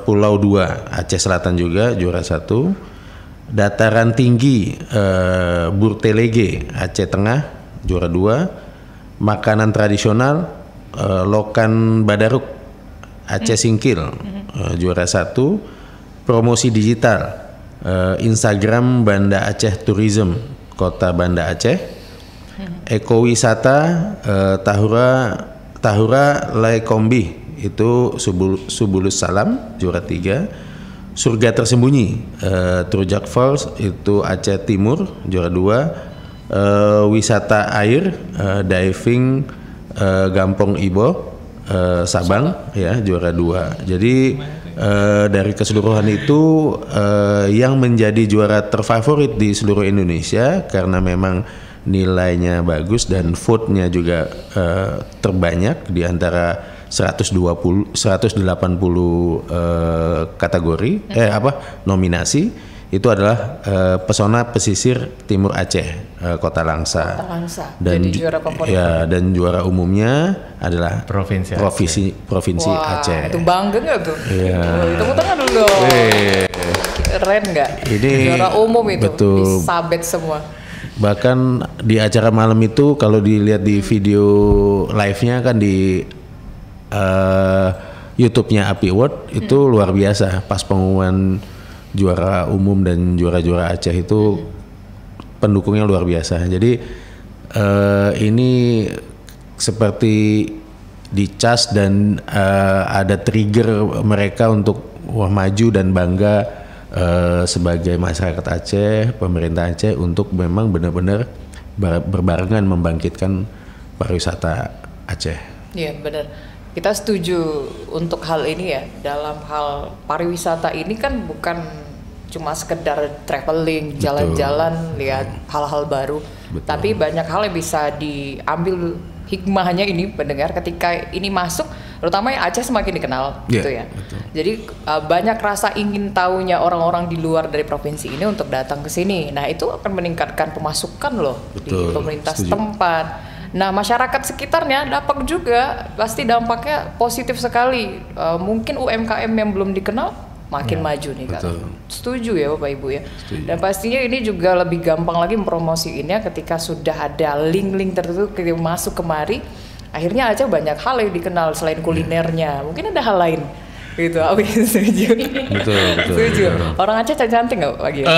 [SPEAKER 2] Pulau 2 Aceh Selatan juga juara 1. Dataran Tinggi Burtelege Aceh Tengah juara 2. Makanan Tradisional Lokan Badaruk Aceh Singkil juara 1. Promosi Digital Instagram Banda Aceh Tourism Kota Banda Aceh. Ekowisata Tahura Laikombi itu Subulus Salam juara 3. Surga Tersembunyi Trujak Falls itu Aceh Timur juara 2. Wisata air diving Gampong Ibo Sabang ya juara 2. Jadi dari keseluruhan itu yang menjadi juara terfavorit di seluruh Indonesia karena memang nilainya bagus dan vote-nya juga terbanyak di antara 180 kategori nominasi itu adalah Pesona Pesisir Timur Aceh Kota Langsa. Dan
[SPEAKER 1] jadi juara favorit.
[SPEAKER 2] Ya, dan juara umumnya adalah Provinsi
[SPEAKER 1] Wah,
[SPEAKER 2] Aceh.
[SPEAKER 1] Itu bangga nggak tuh?
[SPEAKER 2] Iya.
[SPEAKER 1] Tepuk tangan dulu dong. Keren nggak?
[SPEAKER 2] Ini
[SPEAKER 1] juara umum itu
[SPEAKER 2] betul.
[SPEAKER 1] disabet semua.
[SPEAKER 2] Bahkan di acara malam itu kalau dilihat di video live-nya kan di YouTube-nya API Award itu luar biasa pas pengumuman juara umum dan juara-juara Aceh itu pendukungnya luar biasa. Jadi ini seperti dicas dan ada trigger mereka untuk maju dan bangga sebagai masyarakat Aceh, pemerintah Aceh untuk memang benar-benar berbarengan membangkitkan pariwisata Aceh.
[SPEAKER 1] Iya benar. Kita setuju untuk hal ini ya. Dalam hal pariwisata ini kan bukan cuma sekedar traveling, jalan-jalan, lihat hal-hal baru.
[SPEAKER 2] Betul.
[SPEAKER 1] Tapi banyak hal yang bisa diambil hikmahnya ini pendengar ketika ini masuk, terutama yang Aceh semakin dikenal gitu ya.
[SPEAKER 2] Betul.
[SPEAKER 1] Jadi banyak rasa ingin tahunya orang-orang di luar dari provinsi ini untuk datang ke sini. Nah, itu akan meningkatkan pemasukan loh di pemerintah setempat. Nah, masyarakat sekitarnya dapat juga pasti dampaknya positif sekali. Mungkin UMKM yang belum dikenal makin maju nih kan. Setuju ya Bapak Ibu ya. Setuju. Dan pastinya ini juga lebih gampang lagi mempromosiinnya ketika sudah ada link-link tertentu ketika masuk kemari. Akhirnya aja banyak hal yang dikenal selain kulinernya. Mungkin ada hal lain. Gitu, aku setuju.
[SPEAKER 2] Betul.
[SPEAKER 1] Setuju. Orang Aceh cantik nggak Pak Gio?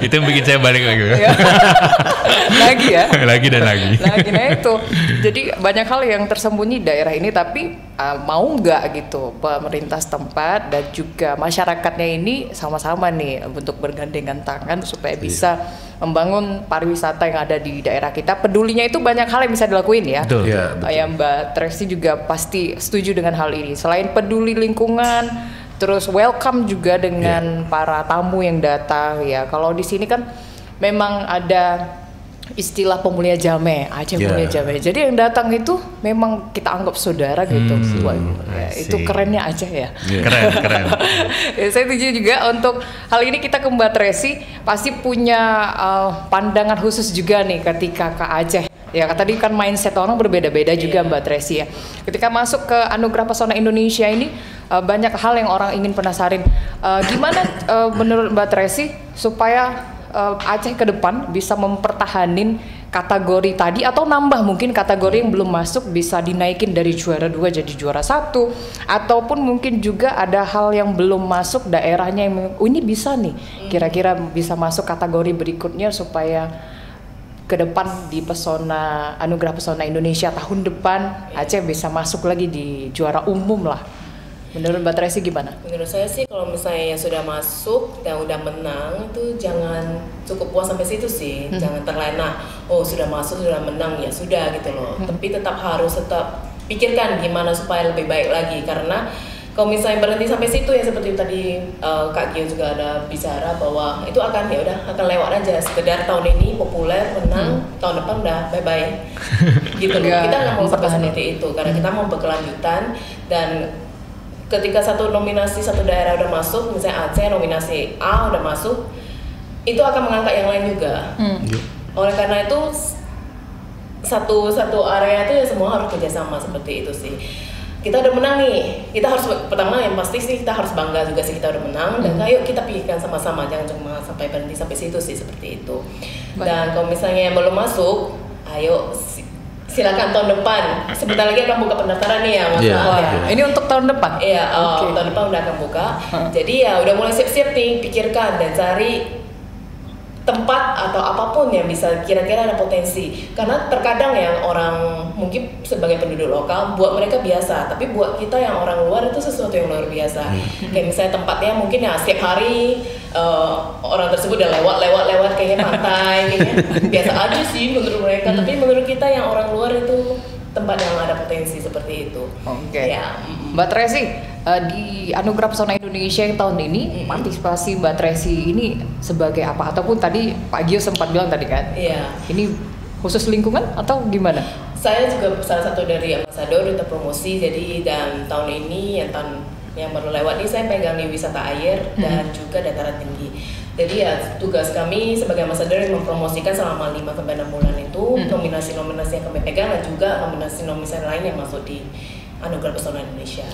[SPEAKER 3] Itu yang bikin saya balik lagi.
[SPEAKER 1] Lagi ya?
[SPEAKER 3] Lagi dan lagi.
[SPEAKER 1] Nah itu. Jadi banyak hal yang tersembunyi di daerah ini, tapi mau nggak gitu pemerintah setempat dan juga masyarakatnya ini sama-sama nih untuk bergandengan tangan supaya bisa membangun pariwisata yang ada di daerah kita. Pedulinya itu banyak hal yang bisa dilakuin ya.
[SPEAKER 3] Betul.
[SPEAKER 2] Ya, betul.
[SPEAKER 1] Ya Mbak Tracy juga pasti setuju dengan hal ini. Selain peduli lingkungan, terus welcome juga dengan para tamu yang datang ya. Kalau di sini kan memang ada istilah pemulia jame, Aceh pemulia jame. Jadi yang datang itu memang kita anggap saudara gitu. Itu kerennya Aceh ya.
[SPEAKER 3] Keren.
[SPEAKER 1] Ya, saya setuju juga untuk hal ini. Kita ke Mbak Tracy pasti punya pandangan khusus juga nih ketika ke Aceh. Ya tadi kan mindset orang berbeda-beda juga Mbak Tracy ya. Ketika masuk ke Anugerah Pesona Indonesia ini banyak hal yang orang ingin penasarin. Gimana menurut Mbak Tracy supaya Aceh ke depan bisa mempertahanin kategori tadi atau nambah mungkin kategori yang belum masuk bisa dinaikin dari juara 2 jadi juara 1, ataupun mungkin juga ada hal yang belum masuk daerahnya yang ini bisa nih kira-kira bisa masuk kategori berikutnya supaya ke depan di Pesona Anugerah Pesona Indonesia tahun depan Aceh bisa masuk lagi di juara umum lah. Menurut Mbak Tracy gimana?
[SPEAKER 4] Menurut saya sih kalau misalnya yang sudah masuk dan udah menang itu jangan cukup puas sampai situ sih. Jangan terlena, oh sudah masuk, sudah menang ya sudah gitu loh. Tapi tetap harus pikirkan gimana supaya lebih baik lagi, karena kalau misalnya berhenti sampai situ ya seperti tadi Kak Gio juga ada bicara bahwa itu akan ya udah akan lewat aja, sekedar tahun ini populer menang, tahun depan udah bye bye gitu loh. Kita nggak mau seperti itu karena kita mau berkelanjutan, dan ketika satu nominasi satu daerah udah masuk, misalnya Aceh nominasi A udah masuk, itu akan mengangkat yang lain juga. Oleh karena itu satu area itu ya semua harus kerjasama seperti itu sih. Kita udah menang nih, kita harus pertama yang pasti sih kita harus bangga juga sih kita udah menang, dan ayo kita pikirkan sama-sama, jangan cuma sampai berhenti sampai situ sih, seperti itu. Dan kalau misalnya yang belum masuk, ayo silakan tahun depan. Sebentar lagi akan buka pendaftaran nih ya Mas.
[SPEAKER 1] Ini untuk tahun depan?
[SPEAKER 4] Iya, tahun depan udah akan buka. Jadi ya udah mulai siap-siap nih, pikirkan dan cari tempat atau apapun yang bisa kira-kira ada potensi. Karena terkadang yang orang mungkin sebagai penduduk lokal buat mereka biasa, tapi buat kita yang orang luar itu sesuatu yang luar biasa. Kayak misalnya tempatnya mungkin ya setiap hari orang tersebut udah lewat kayaknya pantai, kayaknya biasa aja sih menurut mereka. Tapi menurut kita yang orang luar itu tempat yang ada potensi seperti itu. Ya.
[SPEAKER 1] Mbak Tracy, di Anugerah Pesona Indonesia yang tahun ini, partisipasi Mbak Tracy ini sebagai apa? Ataupun tadi Pak Gio sempat bilang tadi kan?
[SPEAKER 4] Iya.
[SPEAKER 1] Ini khusus lingkungan atau gimana?
[SPEAKER 4] Saya juga salah satu dari ambasador duta promosi, jadi dan tahun ini yang baru lewat ini saya pegang di wisata air dan juga dataran tinggi. Jadi ya tugas kami sebagai ambasador yang mempromosikan selama 5-6 bulan itu nominasi-nominasi yang kami pegang, dan juga nominasi-nominasi lain yang masuk di Anugerah Pesona Indonesia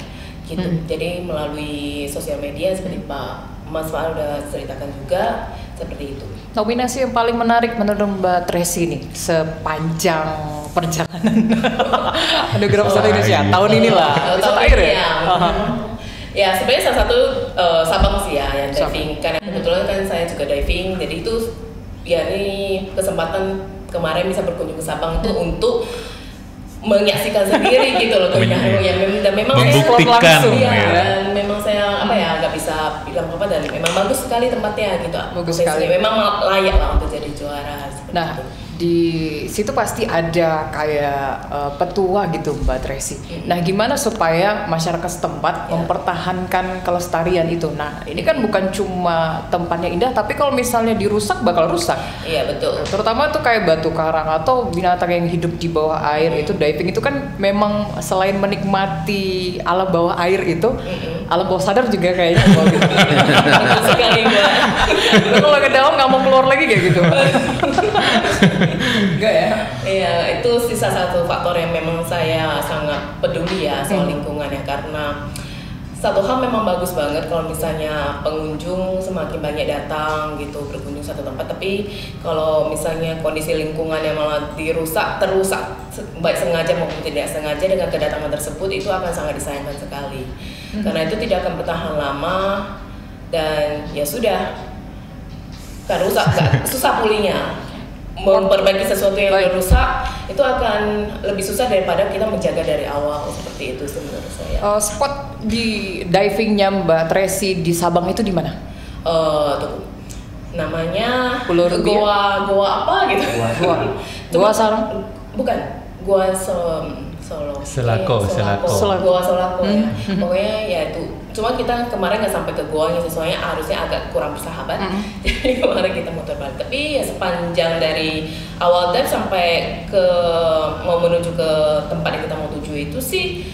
[SPEAKER 4] gitu. Jadi melalui sosial media seperti Pak Mas Fahal udah ceritakan juga, seperti itu.
[SPEAKER 1] Nominasi yang paling menarik menurut Mbak Tracy nih sepanjang perjalanan Anugerah Pesona Indonesia tahun inilah. Wisata air ya?
[SPEAKER 4] Ya sebenarnya salah satu Sabang sih ya yang diving, karena kebetulan kan saya juga diving, jadi itu ya ini kesempatan kemarin bisa berkunjung ke Sabang itu untuk menyaksikan sendiri gitu loh keindahan, dan memang
[SPEAKER 3] membuktikan
[SPEAKER 4] langsung, dan memang saya nggak bisa bilang apa, dan memang bagus sekali tempatnya gitu.
[SPEAKER 1] Bagus sekali.
[SPEAKER 4] Memang layak lah untuk jadi juara.
[SPEAKER 1] Nah, di situ pasti ada kayak petua gitu Mbak Tracy. Nah, gimana supaya masyarakat setempat mempertahankan kelestarian itu? Nah, ini kan bukan cuma tempatnya indah, tapi kalau misalnya dirusak bakal rusak.
[SPEAKER 4] Iya betul.
[SPEAKER 1] Terutama tuh kayak batu karang atau binatang yang hidup di bawah air itu, diving itu kan memang selain menikmati alam bawah air itu, alam bawah sadar juga kayaknya.
[SPEAKER 4] Sekali Mbak.
[SPEAKER 1] Kalau ke dalam nggak mau keluar lagi kayak gitu. Enggak ya?
[SPEAKER 4] Iya, itu sisa satu faktor yang memang saya sangat peduli ya soal lingkungannya, karena satu hal memang bagus banget kalau misalnya pengunjung semakin banyak datang gitu berkunjung satu tempat, tapi kalau misalnya kondisi lingkungannya malah terusak baik sengaja maupun tidak sengaja dengan kedatangan tersebut, itu akan sangat disayangkan sekali. Karena itu tidak akan bertahan lama, dan ya sudah kan rusak, susah pulihnya. Memperbaiki sesuatu yang rusak itu akan lebih susah daripada kita menjaga dari awal, seperti itu menurut saya.
[SPEAKER 1] Spot di divingnya Mbak Tracy di Sabang itu di mana?
[SPEAKER 4] Namanya
[SPEAKER 1] Pulau Rubiah?
[SPEAKER 4] Goa apa gitu?
[SPEAKER 1] Goa Sarang?
[SPEAKER 4] Bukan, Goa Solo.
[SPEAKER 3] Selako.
[SPEAKER 4] Goa Solako ya. Pokoknya ya itu. Cuma kita kemarin nggak sampai ke goanya, soalnya harusnya agak kurang bersahabat. Jadi kemarin kita muter balik. Tapi ya sepanjang dari awal dive sampai mau menuju ke tempat yang kita mau tuju itu sih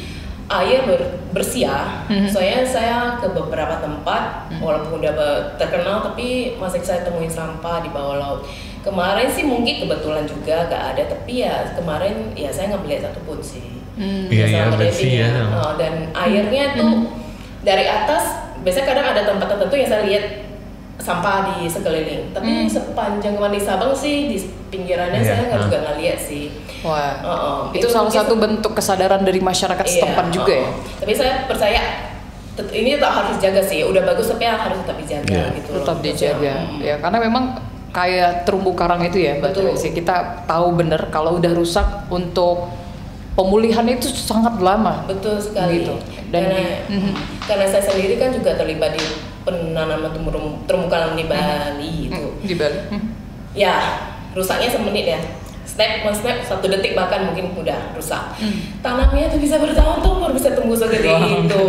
[SPEAKER 4] air bersih ya. Soalnya saya ke beberapa tempat walaupun udah terkenal, tapi masih saya temuin sampah di bawah laut. Kemarin sih mungkin kebetulan juga gak ada, tapi ya kemarin ya saya nggak melihat satupun sih.
[SPEAKER 3] Iya bersih ya.
[SPEAKER 4] Dan airnya tuh dari atas, biasanya kadang ada tempat tertentu yang saya lihat sampah di sekeliling. Tapi sepanjang kemarin di Sabang sih di pinggirannya saya juga nggak lihat sih.
[SPEAKER 1] Wah, itu salah satu bentuk kesadaran dari masyarakat setempat juga ya.
[SPEAKER 4] Tapi saya percaya ini tetap harus dijaga sih. Udah bagus tapi harus tetap dijaga gitu.
[SPEAKER 1] Tetap dijaga. Ya karena memang kayak terumbu karang itu ya Mbak Tracy. Kita tahu bener kalau udah rusak untuk pemulihan itu sangat lama.
[SPEAKER 4] Betul sekali.
[SPEAKER 1] Gitu.
[SPEAKER 4] Dan karena saya sendiri kan juga terlibat di penanaman terumbu karang di Bali itu.
[SPEAKER 1] Di Bali.
[SPEAKER 4] Ya, rusaknya semenit ya. snap 1 detik bahkan mungkin udah rusak. Tanamnya tuh bisa bertahun-tahun baru bisa tumbuh segede itu.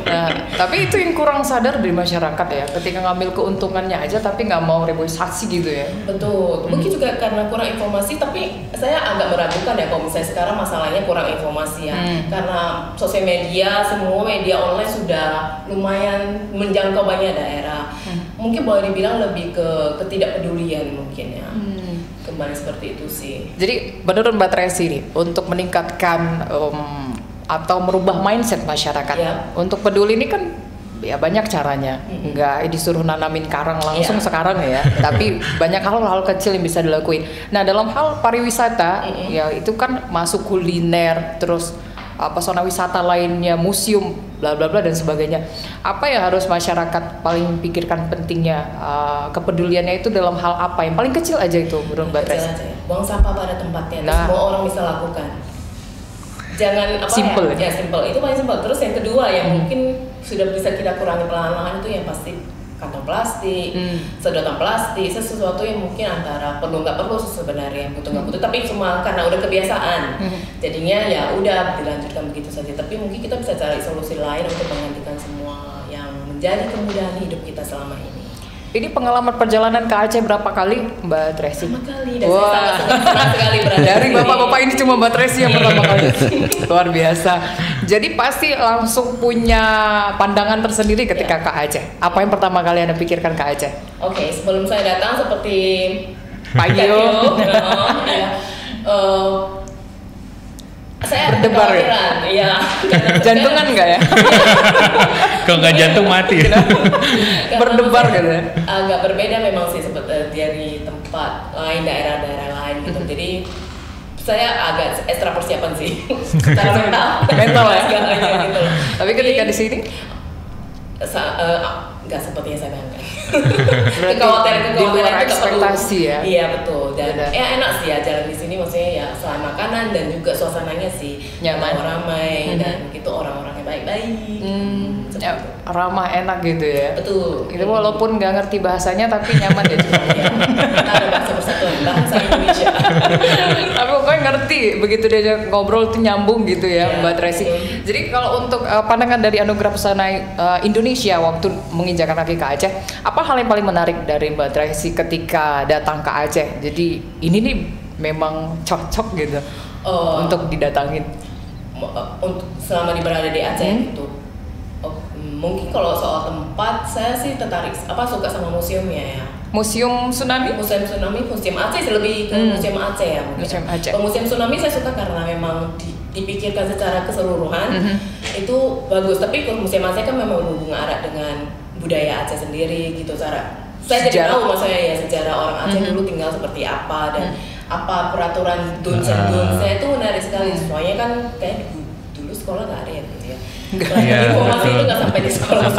[SPEAKER 1] Nah, tapi itu yang kurang sadar dari masyarakat ya, ketika ngambil keuntungannya aja tapi nggak mau reboisasi gitu ya.
[SPEAKER 4] Betul, mungkin juga karena kurang informasi, tapi saya agak meragukan ya kalau misalnya sekarang masalahnya kurang informasi ya. Karena sosial media, semua media online sudah lumayan menjangkau banyak daerah. Mungkin boleh dibilang lebih ke ketidakpedulian mungkin ya. Kembali seperti itu sih.
[SPEAKER 1] Jadi menurut Mbak Tracy nih, untuk meningkatkan atau merubah mindset masyarakat untuk peduli ini kan ya banyak caranya, nggak disuruh nanamin karang langsung sekarang ya, tapi banyak hal-hal kecil yang bisa dilakuin. Nah dalam hal pariwisata ya itu kan masuk kuliner, terus pesona wisata lainnya, museum, bla bla bla dan sebagainya. Apa yang harus masyarakat paling pikirkan pentingnya, kepeduliannya itu dalam hal apa? Yang paling kecil aja itu menurut Mbak Tracy.
[SPEAKER 4] Buang sampah pada tempatnya, semua orang bisa lakukan. Jangan apa
[SPEAKER 1] simple
[SPEAKER 4] ya simple, itu paling simple. Terus yang kedua yang mungkin sudah bisa kita kurangi perlahan-lahan itu yang pasti kantong plastik, sedotan plastik, sesuatu yang mungkin antara perlu nggak perlu sebenarnya, butuh nggak butuh, tapi cuma karena udah kebiasaan, jadinya ya udah dilanjutkan begitu saja. Tapi mungkin kita bisa cari solusi lain untuk menggantikan semua yang menjadi kemudahan hidup kita selama ini.
[SPEAKER 1] Ini pengalaman perjalanan ke Aceh berapa kali Mbak Tracy?
[SPEAKER 4] 5 kali, dan saya sangat senang sekali berada
[SPEAKER 1] dari
[SPEAKER 4] di
[SPEAKER 1] bapak-bapak ini cuma Mbak Tracy yang pertama kali. Luar biasa. Jadi pasti langsung punya pandangan tersendiri ketika ke Aceh. Apa yang pertama kali Anda pikirkan ke Aceh?
[SPEAKER 4] Oke, sebelum saya datang seperti
[SPEAKER 1] Pak Gio,
[SPEAKER 4] saya
[SPEAKER 1] berdebar
[SPEAKER 4] ya.
[SPEAKER 1] Jantungan nggak ya?
[SPEAKER 3] Kalau nggak jantung mati.
[SPEAKER 1] Berdebar gitu ya?
[SPEAKER 4] Agak berbeda memang sih seperti dari tempat lain, daerah-daerah lain gitu. Jadi saya agak ekstra persiapan sih secara mental
[SPEAKER 1] ya.
[SPEAKER 4] Gitu.
[SPEAKER 1] Tapi ketika di sini
[SPEAKER 4] nggak seperti yang saya bayangkan.
[SPEAKER 1] Kekhawatiran di luar ekspektasi ya.
[SPEAKER 4] Iya betul, dan ya enak sih ya jalan di sini, maksudnya ya selain makanan dan juga suasananya sih
[SPEAKER 1] nyaman,
[SPEAKER 4] ramai dan gitu, orang-orangnya baik-baik.
[SPEAKER 1] Ya, ramah enak gitu ya.
[SPEAKER 4] Betul.
[SPEAKER 1] Itu walaupun nggak ngerti bahasanya tapi nyaman ya juga.
[SPEAKER 4] Ada bahasa persatuan bahasa Indonesia.
[SPEAKER 1] Tapi pokoknya ngerti begitu dia ngobrol tuh nyambung gitu ya, Mbak Tracy. Jadi kalau untuk pandangan dari Anugerah Pesona Indonesia waktu menginjakan kaki ke Aceh, apa hal yang paling menarik dari Mbak Tracy ketika datang ke Aceh? Jadi ini nih memang cocok gitu untuk didatangin.
[SPEAKER 4] Untuk selama berada di Aceh gitu. Mungkin kalau soal tempat saya sih tertarik suka sama museumnya ya.
[SPEAKER 1] Museum Tsunami?
[SPEAKER 4] Museum Aceh sih, lebih ke Museum Aceh ya mungkin.
[SPEAKER 1] Museum Aceh.
[SPEAKER 4] Museum Tsunami saya suka karena memang dipikirkan secara keseluruhan itu bagus. Tapi kalau Museum Aceh kan memang berhubungan erat dengan budaya Aceh sendiri gitu, cara saya jadi tahu maksudnya ya sejarah orang Aceh dulu tinggal seperti apa dan apa peraturan duns and don'ts-nya itu menarik sekali. Semuanya kan kayak dulu sekolah nggak ada ya gitu ya. Informasi itu nggak sampai di sekolah.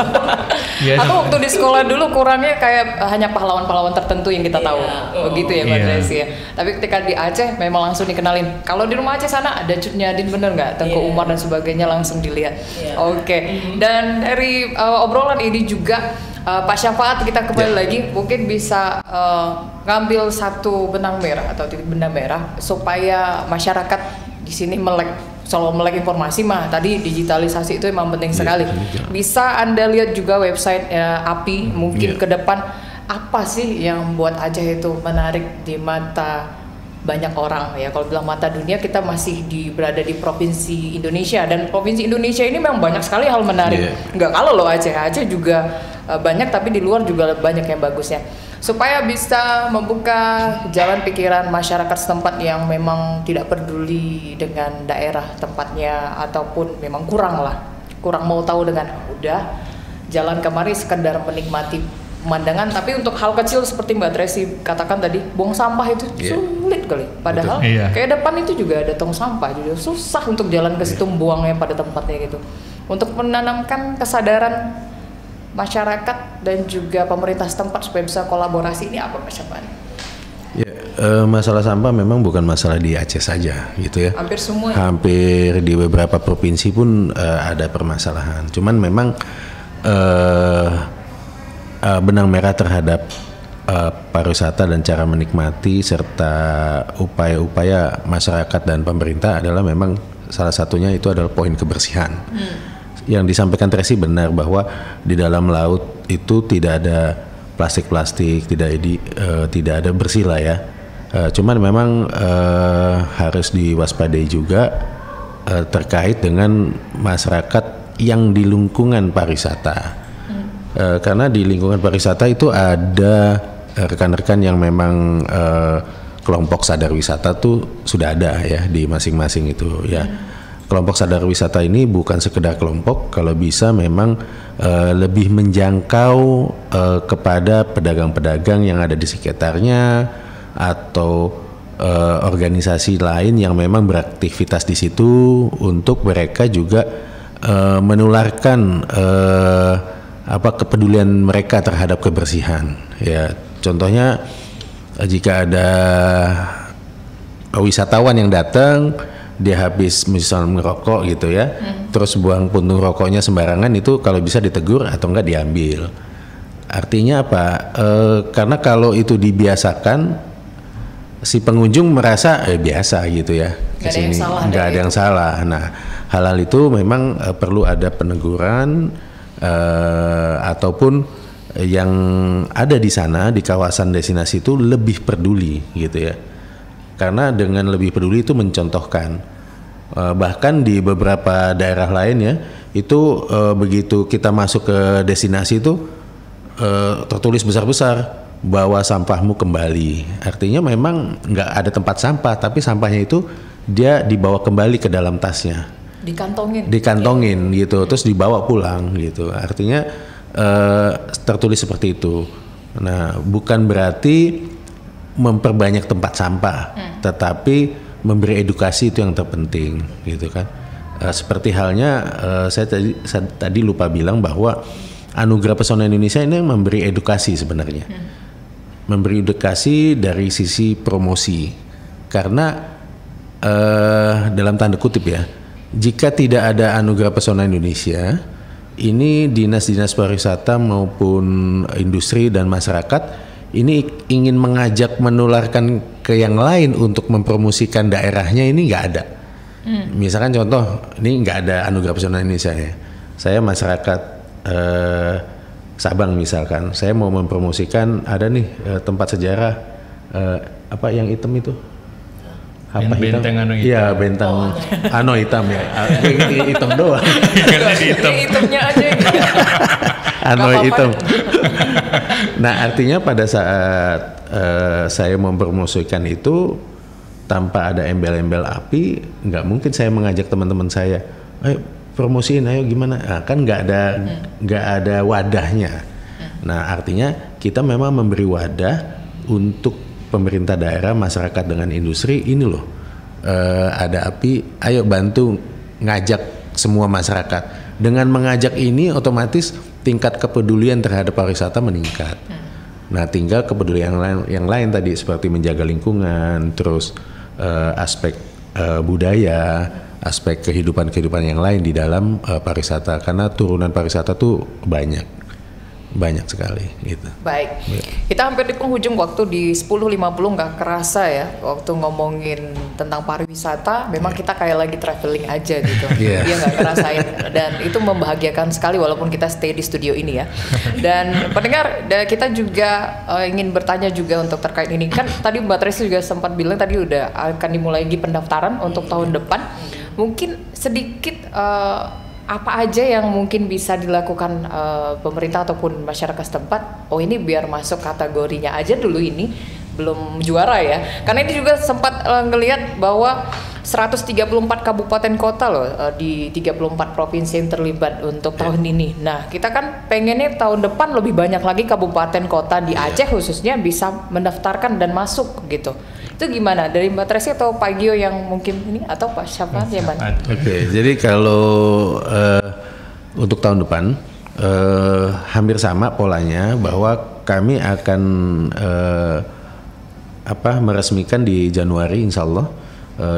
[SPEAKER 1] Atau waktu di sekolah dulu kurangnya kayak hanya pahlawan-pahlawan tertentu yang kita tahu, begitu ya Mbak Tracy ya. Tapi ketika di Aceh memang langsung dikenalin. Kalau di rumah Aceh sana ada Cut Nyadin bener nggak? Tengku Umar dan sebagainya langsung dilihat. Oke. Dan dari obrolan ini juga Pak Syafaat kita kembali lagi mungkin bisa ngambil satu benang merah atau titik benang merah supaya masyarakat di sini selalu melek informasi tadi digitalisasi itu memang penting sekali. Bisa Anda lihat juga website API mungkin ke depan apa sih yang membuat Aceh itu menarik di mata banyak orang ya. Kalau bilang mata dunia, kita masih berada di provinsi Indonesia, dan provinsi Indonesia ini memang banyak sekali hal menarik. Nggak kalah loh Aceh juga banyak, tapi di luar juga banyak yang bagusnya. Supaya bisa membuka jalan pikiran masyarakat setempat yang memang tidak peduli dengan daerah tempatnya ataupun memang kurang mau tahu dengan udah jalan kemari sekedar menikmati pemandangan, tapi untuk hal kecil seperti Mbak Tracy katakan tadi, buang sampah itu sulit kali. Padahal kayak depan itu juga ada tong sampah, jadi susah untuk jalan ke situ buangnya pada tempatnya gitu. Untuk menanamkan kesadaran masyarakat dan juga pemerintah setempat supaya bisa kolaborasi, ini apa Mas Syafaat?
[SPEAKER 2] Ya, masalah sampah memang bukan masalah di Aceh saja gitu ya.
[SPEAKER 1] Hampir semua.
[SPEAKER 2] Hampir di beberapa provinsi pun ada permasalahan. Cuman memang benang merah terhadap pariwisata dan cara menikmati serta upaya-upaya masyarakat dan pemerintah adalah memang salah satunya itu adalah poin kebersihan. Yang disampaikan Tracy benar bahwa di dalam laut itu tidak ada plastik-plastik, tidak ada bersih lah ya. Cuman memang harus diwaspadai juga terkait dengan masyarakat yang di lingkungan pariwisata. Karena di lingkungan pariwisata itu ada rekan-rekan yang memang kelompok sadar wisata tuh sudah ada ya di masing-masing itu ya. Kelompok sadar wisata ini bukan sekedar kelompok, kalau bisa memang lebih menjangkau kepada pedagang-pedagang yang ada di sekitarnya atau organisasi lain yang memang beraktivitas di situ untuk mereka juga menularkan kepedulian mereka terhadap kebersihan. Ya, contohnya jika ada wisatawan yang datang, dia habis misalnya merokok gitu ya, terus buang puntung rokoknya sembarangan, itu kalau bisa ditegur atau enggak diambil. Artinya apa? Karena kalau itu dibiasakan, si pengunjung merasa biasa gitu ya, kesini nggak ada yang salah. Nah, hal-hal itu memang perlu ada peneguran ataupun yang ada di sana di kawasan destinasi itu lebih peduli gitu ya. Karena dengan lebih peduli itu mencontohkan, bahkan di beberapa daerah lain ya, itu begitu kita masuk ke destinasi itu tertulis besar-besar, bawa sampahmu kembali. Artinya memang nggak ada tempat sampah, tapi sampahnya itu dia dibawa kembali ke dalam tasnya, dikantongin gitu, terus dibawa pulang gitu. Artinya tertulis seperti itu. Nah, bukan berarti memperbanyak tempat sampah, tetapi memberi edukasi itu yang terpenting, gitu kan. Seperti halnya saya tadi lupa bilang bahwa Anugerah Pesona Indonesia ini memberi edukasi sebenarnya, memberi edukasi dari sisi promosi, karena dalam tanda kutip ya, jika tidak ada Anugerah Pesona Indonesia, ini dinas-dinas pariwisata maupun industri dan masyarakat ini ingin mengajak menularkan ke yang lain untuk mempromosikan daerahnya, ini nggak ada. Misalkan contoh, ini nggak ada Anugerah Pesona Indonesia ya. Saya masyarakat Sabang misalkan, saya mau mempromosikan ada nih tempat sejarah apa yang hitam itu? Apa hitam?
[SPEAKER 3] Benteng Ano Hitam.
[SPEAKER 2] Iya, benteng Ano Hitam ya. Hitam doang.
[SPEAKER 1] Hitamnya aja.
[SPEAKER 2] Ano Hitam. Nah, artinya pada saat saya mempromosikan itu tanpa ada embel-embel api, nggak mungkin saya mengajak teman-teman saya, ayo promosiin, ayo gimana? Nah, kan nggak ada wadahnya. Nah, artinya kita memang memberi wadah untuk pemerintah daerah, masyarakat dengan industri. Ini loh, ada api, ayo bantu ngajak semua masyarakat. Dengan mengajak ini otomatis tingkat kepedulian terhadap pariwisata meningkat. Nah, tinggal kepedulian yang lain tadi seperti menjaga lingkungan, terus aspek budaya, aspek kehidupan yang lain di dalam pariwisata, karena turunan pariwisata tuh banyak sekali gitu.
[SPEAKER 1] Baik, kita hampir di penghujung waktu, di 10.50 nggak kerasa ya waktu ngomongin tentang pariwisata. Memang kita kayak lagi traveling aja gitu, dia nggak ngerasain, dan itu membahagiakan sekali walaupun kita stay di studio ini ya. Dan pendengar, kita juga ingin bertanya juga untuk terkait ini, kan tadi Mbak Tracy juga sempat bilang tadi udah akan dimulai lagi pendaftaran untuk tahun depan. Mungkin sedikit apa aja yang mungkin bisa dilakukan pemerintah ataupun masyarakat setempat? Oh, ini biar masuk kategorinya aja dulu, ini belum juara ya. Karena ini juga sempat ngelihat bahwa 134 kabupaten kota loh di 34 provinsi yang terlibat untuk tahun ini. Nah, kita kan pengennya tahun depan lebih banyak lagi kabupaten kota di Aceh khususnya bisa mendaftarkan dan masuk gitu. Itu gimana dari Mbak Tracy atau Pak Gio yang mungkin ini, atau Pak siapa ya Mbak?
[SPEAKER 2] Oke, jadi kalau untuk tahun depan hampir sama polanya, bahwa kami akan meresmikan di Januari, insya Allah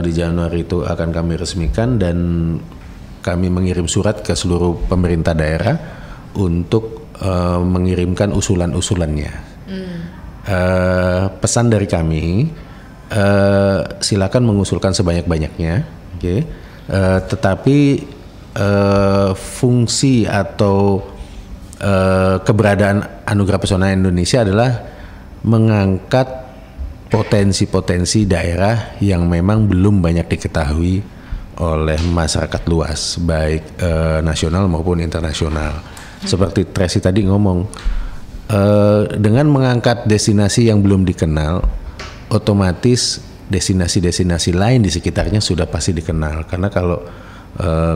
[SPEAKER 2] di Januari itu akan kami resmikan, dan kami mengirim surat ke seluruh pemerintah daerah untuk mengirimkan usulan-usulannya. pesan dari kami, silakan mengusulkan sebanyak-banyaknya, oke. Tetapi fungsi atau keberadaan Anugerah Pesona Indonesia adalah mengangkat potensi-potensi daerah yang memang belum banyak diketahui oleh masyarakat luas, baik nasional maupun internasional. Seperti Tracy tadi ngomong, dengan mengangkat destinasi yang belum dikenal, otomatis destinasi-destinasi lain di sekitarnya sudah pasti dikenal. Karena kalau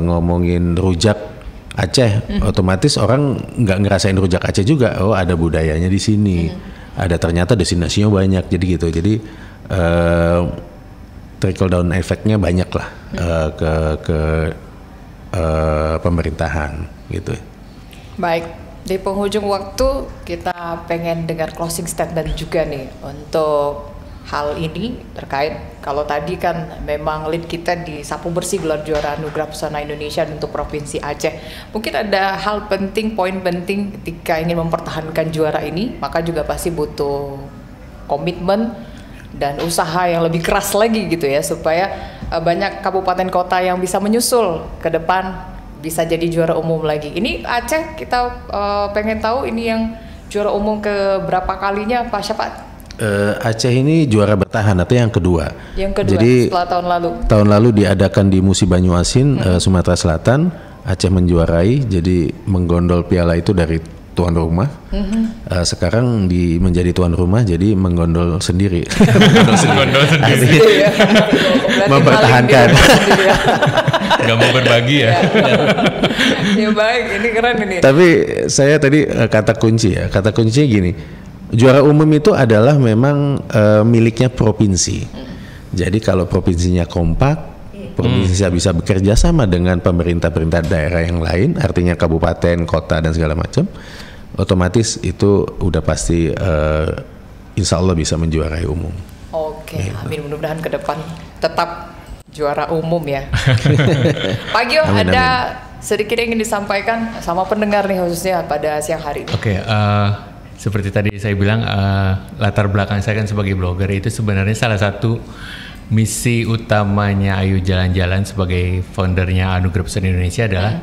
[SPEAKER 2] ngomongin rujak Aceh, otomatis orang nggak ngerasain rujak Aceh juga. Oh, ada budayanya di sini, ada ternyata destinasinya banyak. Jadi gitu. Jadi trickle down efeknya banyak lah ke pemerintahan gitu.
[SPEAKER 1] Baik. Di penghujung waktu kita pengen dengar closing statement juga nih untuk hal ini terkait kalau tadi kan memang lead kita di Sapu Bersih gelar juara Anugerah Pesona Indonesia untuk Provinsi Aceh. Mungkin ada hal penting, poin penting ketika ingin mempertahankan juara ini, maka juga pasti butuh komitmen dan usaha yang lebih keras lagi gitu ya, supaya banyak kabupaten kota yang bisa menyusul ke depan bisa jadi juara umum lagi. Ini Aceh kita pengen tahu ini yang juara umum ke berapa kalinya Pak Syafaat?
[SPEAKER 2] Aceh ini juara bertahan atau yang kedua.
[SPEAKER 1] Yang kedua. Jadi, setelah tahun lalu. Tahun lalu diadakan di Musi Banyuasin,
[SPEAKER 2] Sumatera Selatan. Aceh menjuarai, jadi menggondol piala itu dari tuan rumah. Sekarang menjadi tuan rumah, jadi menggondol sendiri.
[SPEAKER 3] Menggondol sendiri.
[SPEAKER 2] Mempertahankan.
[SPEAKER 3] Gak mau berbagi ya.
[SPEAKER 1] Ya baik, ini keren ini.
[SPEAKER 2] Tapi saya tadi kata kuncinya gini, juara umum itu adalah memang miliknya provinsi. Jadi kalau provinsinya kompak, provinsi bisa bekerja sama dengan pemerintah daerah yang lain, artinya kabupaten, kota dan segala macam, otomatis itu udah pasti insya Allah bisa menjuarai umum.
[SPEAKER 1] Oke, amin, mudah-mudahan ke depan tetap juara umum ya. Pak Gio, ada sedikit yang ingin disampaikan sama pendengar nih khususnya pada siang hari ini.
[SPEAKER 3] Oke, seperti tadi saya bilang, latar belakang saya kan sebagai blogger, itu sebenarnya salah satu misi utamanya Ayu Jalan-Jalan sebagai foundernya Anugerah Pesona Indonesia adalah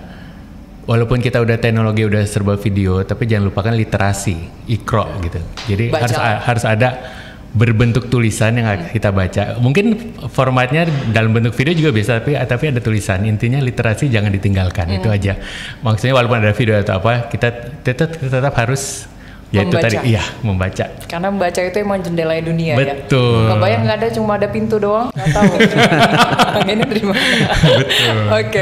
[SPEAKER 3] walaupun kita udah teknologi, udah serba video, tapi jangan lupakan literasi, Iqra gitu. Jadi harus ada berbentuk tulisan yang kita baca. Mungkin formatnya dalam bentuk video juga bisa, tapi ada tulisan. Intinya literasi jangan ditinggalkan. Itu aja. Maksudnya walaupun ada video atau apa, kita tetap harus yaitu tadi membaca.
[SPEAKER 1] Karena membaca itu emang jendela dunia.
[SPEAKER 3] Betul.
[SPEAKER 1] Ya. Kebayang nggak ada cuma ada pintu doang, nggak tahu. Ini dari mana?
[SPEAKER 3] Betul.
[SPEAKER 1] Oke.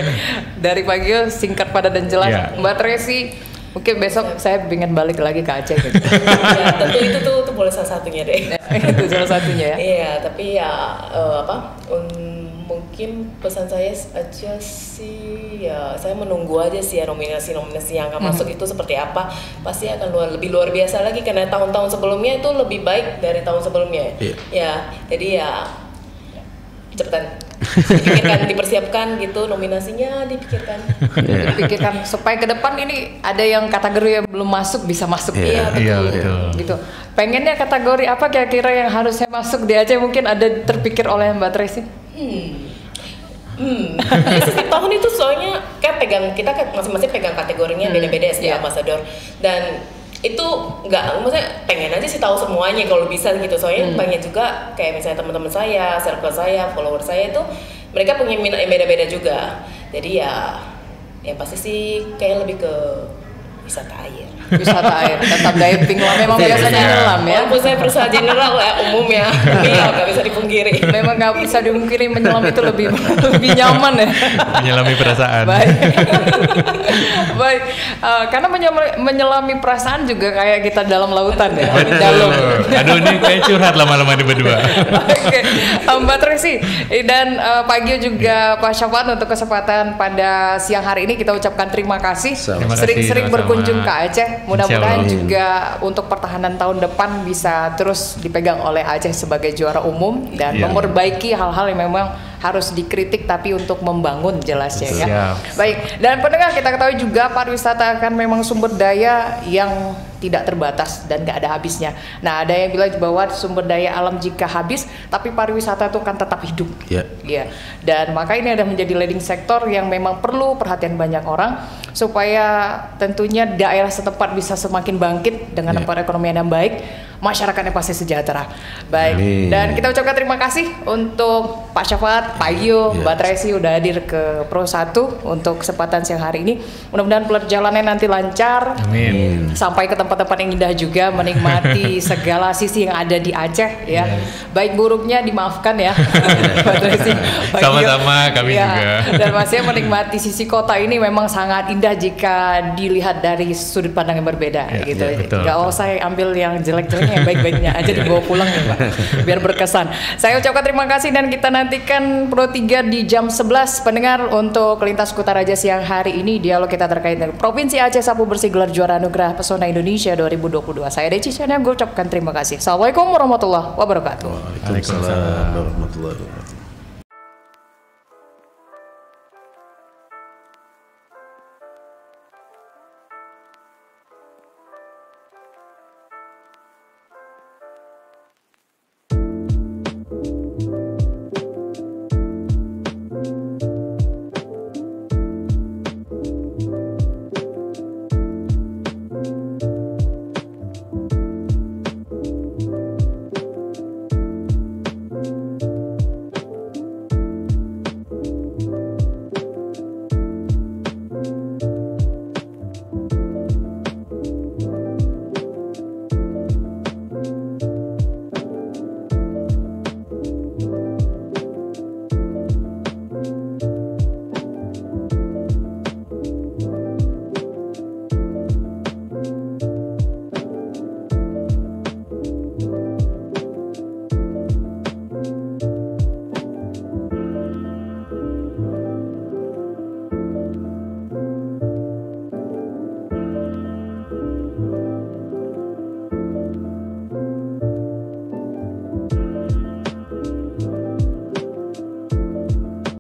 [SPEAKER 1] Dari Pak Gio singkat padat dan jelas. Yeah. Mbak Tracy, mungkin besok saya ingin balik lagi ke Aceh gitu.
[SPEAKER 4] Ya, tentu itu tuh boleh salah satunya deh.
[SPEAKER 1] Itu salah satunya ya.
[SPEAKER 4] Iya, tapi ya mungkin pesan saya aja sih ya, saya menunggu aja sih ya nominasi yang akan masuk itu seperti apa. Pasti akan lebih luar biasa lagi karena tahun-tahun sebelumnya itu lebih baik dari tahun sebelumnya. Ya, jadi ya cepetan dipikirkan, dipersiapkan gitu, nominasinya dipikirkan
[SPEAKER 1] supaya ke depan ini ada yang kategori yang belum masuk bisa masuk.
[SPEAKER 3] Iya, betul.
[SPEAKER 1] Gitu. Pengennya kategori apa kira-kira yang harusnya masuk di Aceh, mungkin ada terpikir oleh Mbak Tracy?
[SPEAKER 4] Setiap tahun itu soalnya kayak kita masing-masing pegang kategorinya beda-beda setiap ambassador, dan itu nggak, maksudnya pengen aja sih tahu semuanya kalau bisa gitu. Soalnya banyak juga kayak misalnya teman-teman saya, circle saya, follower saya itu mereka punya minat yang beda-beda juga. Jadi ya pasti sih kayak lebih ke wisata air.
[SPEAKER 1] Wisata air, tetap diving lah. Memang biasanya nyelam ya.
[SPEAKER 4] Walaupun saya berusaha general ya, umum ya, tapi ya nggak bisa dipungkiri.
[SPEAKER 1] Memang nggak bisa dipungkiri, menyelam itu lebih nyaman ya.
[SPEAKER 3] Menyelami perasaan.
[SPEAKER 1] Baik. Karena menyelami perasaan juga kayak kita dalam lautan ya. Dalam.
[SPEAKER 3] Aduh, ini kayak curhat lama-lama di berdua.
[SPEAKER 1] Oke, Mbak Tracy dan Pak Gio juga Pak Syafaat untuk kesempatan pada siang hari ini kita ucapkan terima kasih. Sering-sering berkunjung ke Aceh. Mudah-mudahan juga untuk pertahanan tahun depan bisa terus dipegang oleh Aceh sebagai juara umum dan memperbaiki hal-hal yang memang harus dikritik tapi untuk membangun jelasnya ya.
[SPEAKER 3] Siap.
[SPEAKER 1] Baik, dan pendengar kita ketahui juga pariwisata akan memang sumber daya yang tidak terbatas dan gak ada habisnya. Nah, ada yang bilang bahwa sumber daya alam jika habis, tapi pariwisata itu akan tetap hidup. Ya. Dan maka ini ada menjadi leading sektor yang memang perlu perhatian banyak orang supaya tentunya daerah setempat bisa semakin bangkit dengan perekonomian yang baik, masyarakatnya pasti sejahtera. Baik.
[SPEAKER 2] Amin.
[SPEAKER 1] Dan kita ucapkan terima kasih untuk Pak Syafaat, Pak Gio, Mbak Tracy udah hadir ke Pro 1 untuk kesempatan siang hari ini. Mudah-mudahan perjalanannya nanti lancar.
[SPEAKER 3] Amin.
[SPEAKER 1] Sampai ke tempat-tempat yang indah juga, menikmati segala sisi yang ada di Aceh ya. Baik buruknya dimaafkan ya. Mbak Tracy, Pak Gio.
[SPEAKER 3] Sama-sama kami juga.
[SPEAKER 1] Dan masih menikmati sisi kota ini memang sangat indah jika dilihat dari sudut pandang yang berbeda gitu.
[SPEAKER 3] Betul.
[SPEAKER 1] Gak usah ambil yang jelek-jeleknya, yang baik-baiknya aja dibawa pulang ya Pak, biar berkesan. Saya ucapkan terima kasih dan kita nantikan Pro 3 di jam 11 pendengar untuk Lintas Kuta Raja siang hari ini. Dialog kita terkait dengan Provinsi Aceh Sapu Bersih gelar juara anugerah pesona Indonesia 2022. Saya Deci Chania, gue ucapkan terima kasih. Assalamualaikum warahmatullahi wabarakatuh.
[SPEAKER 2] Waalaikumsalam warahmatullahi wabarakatuh.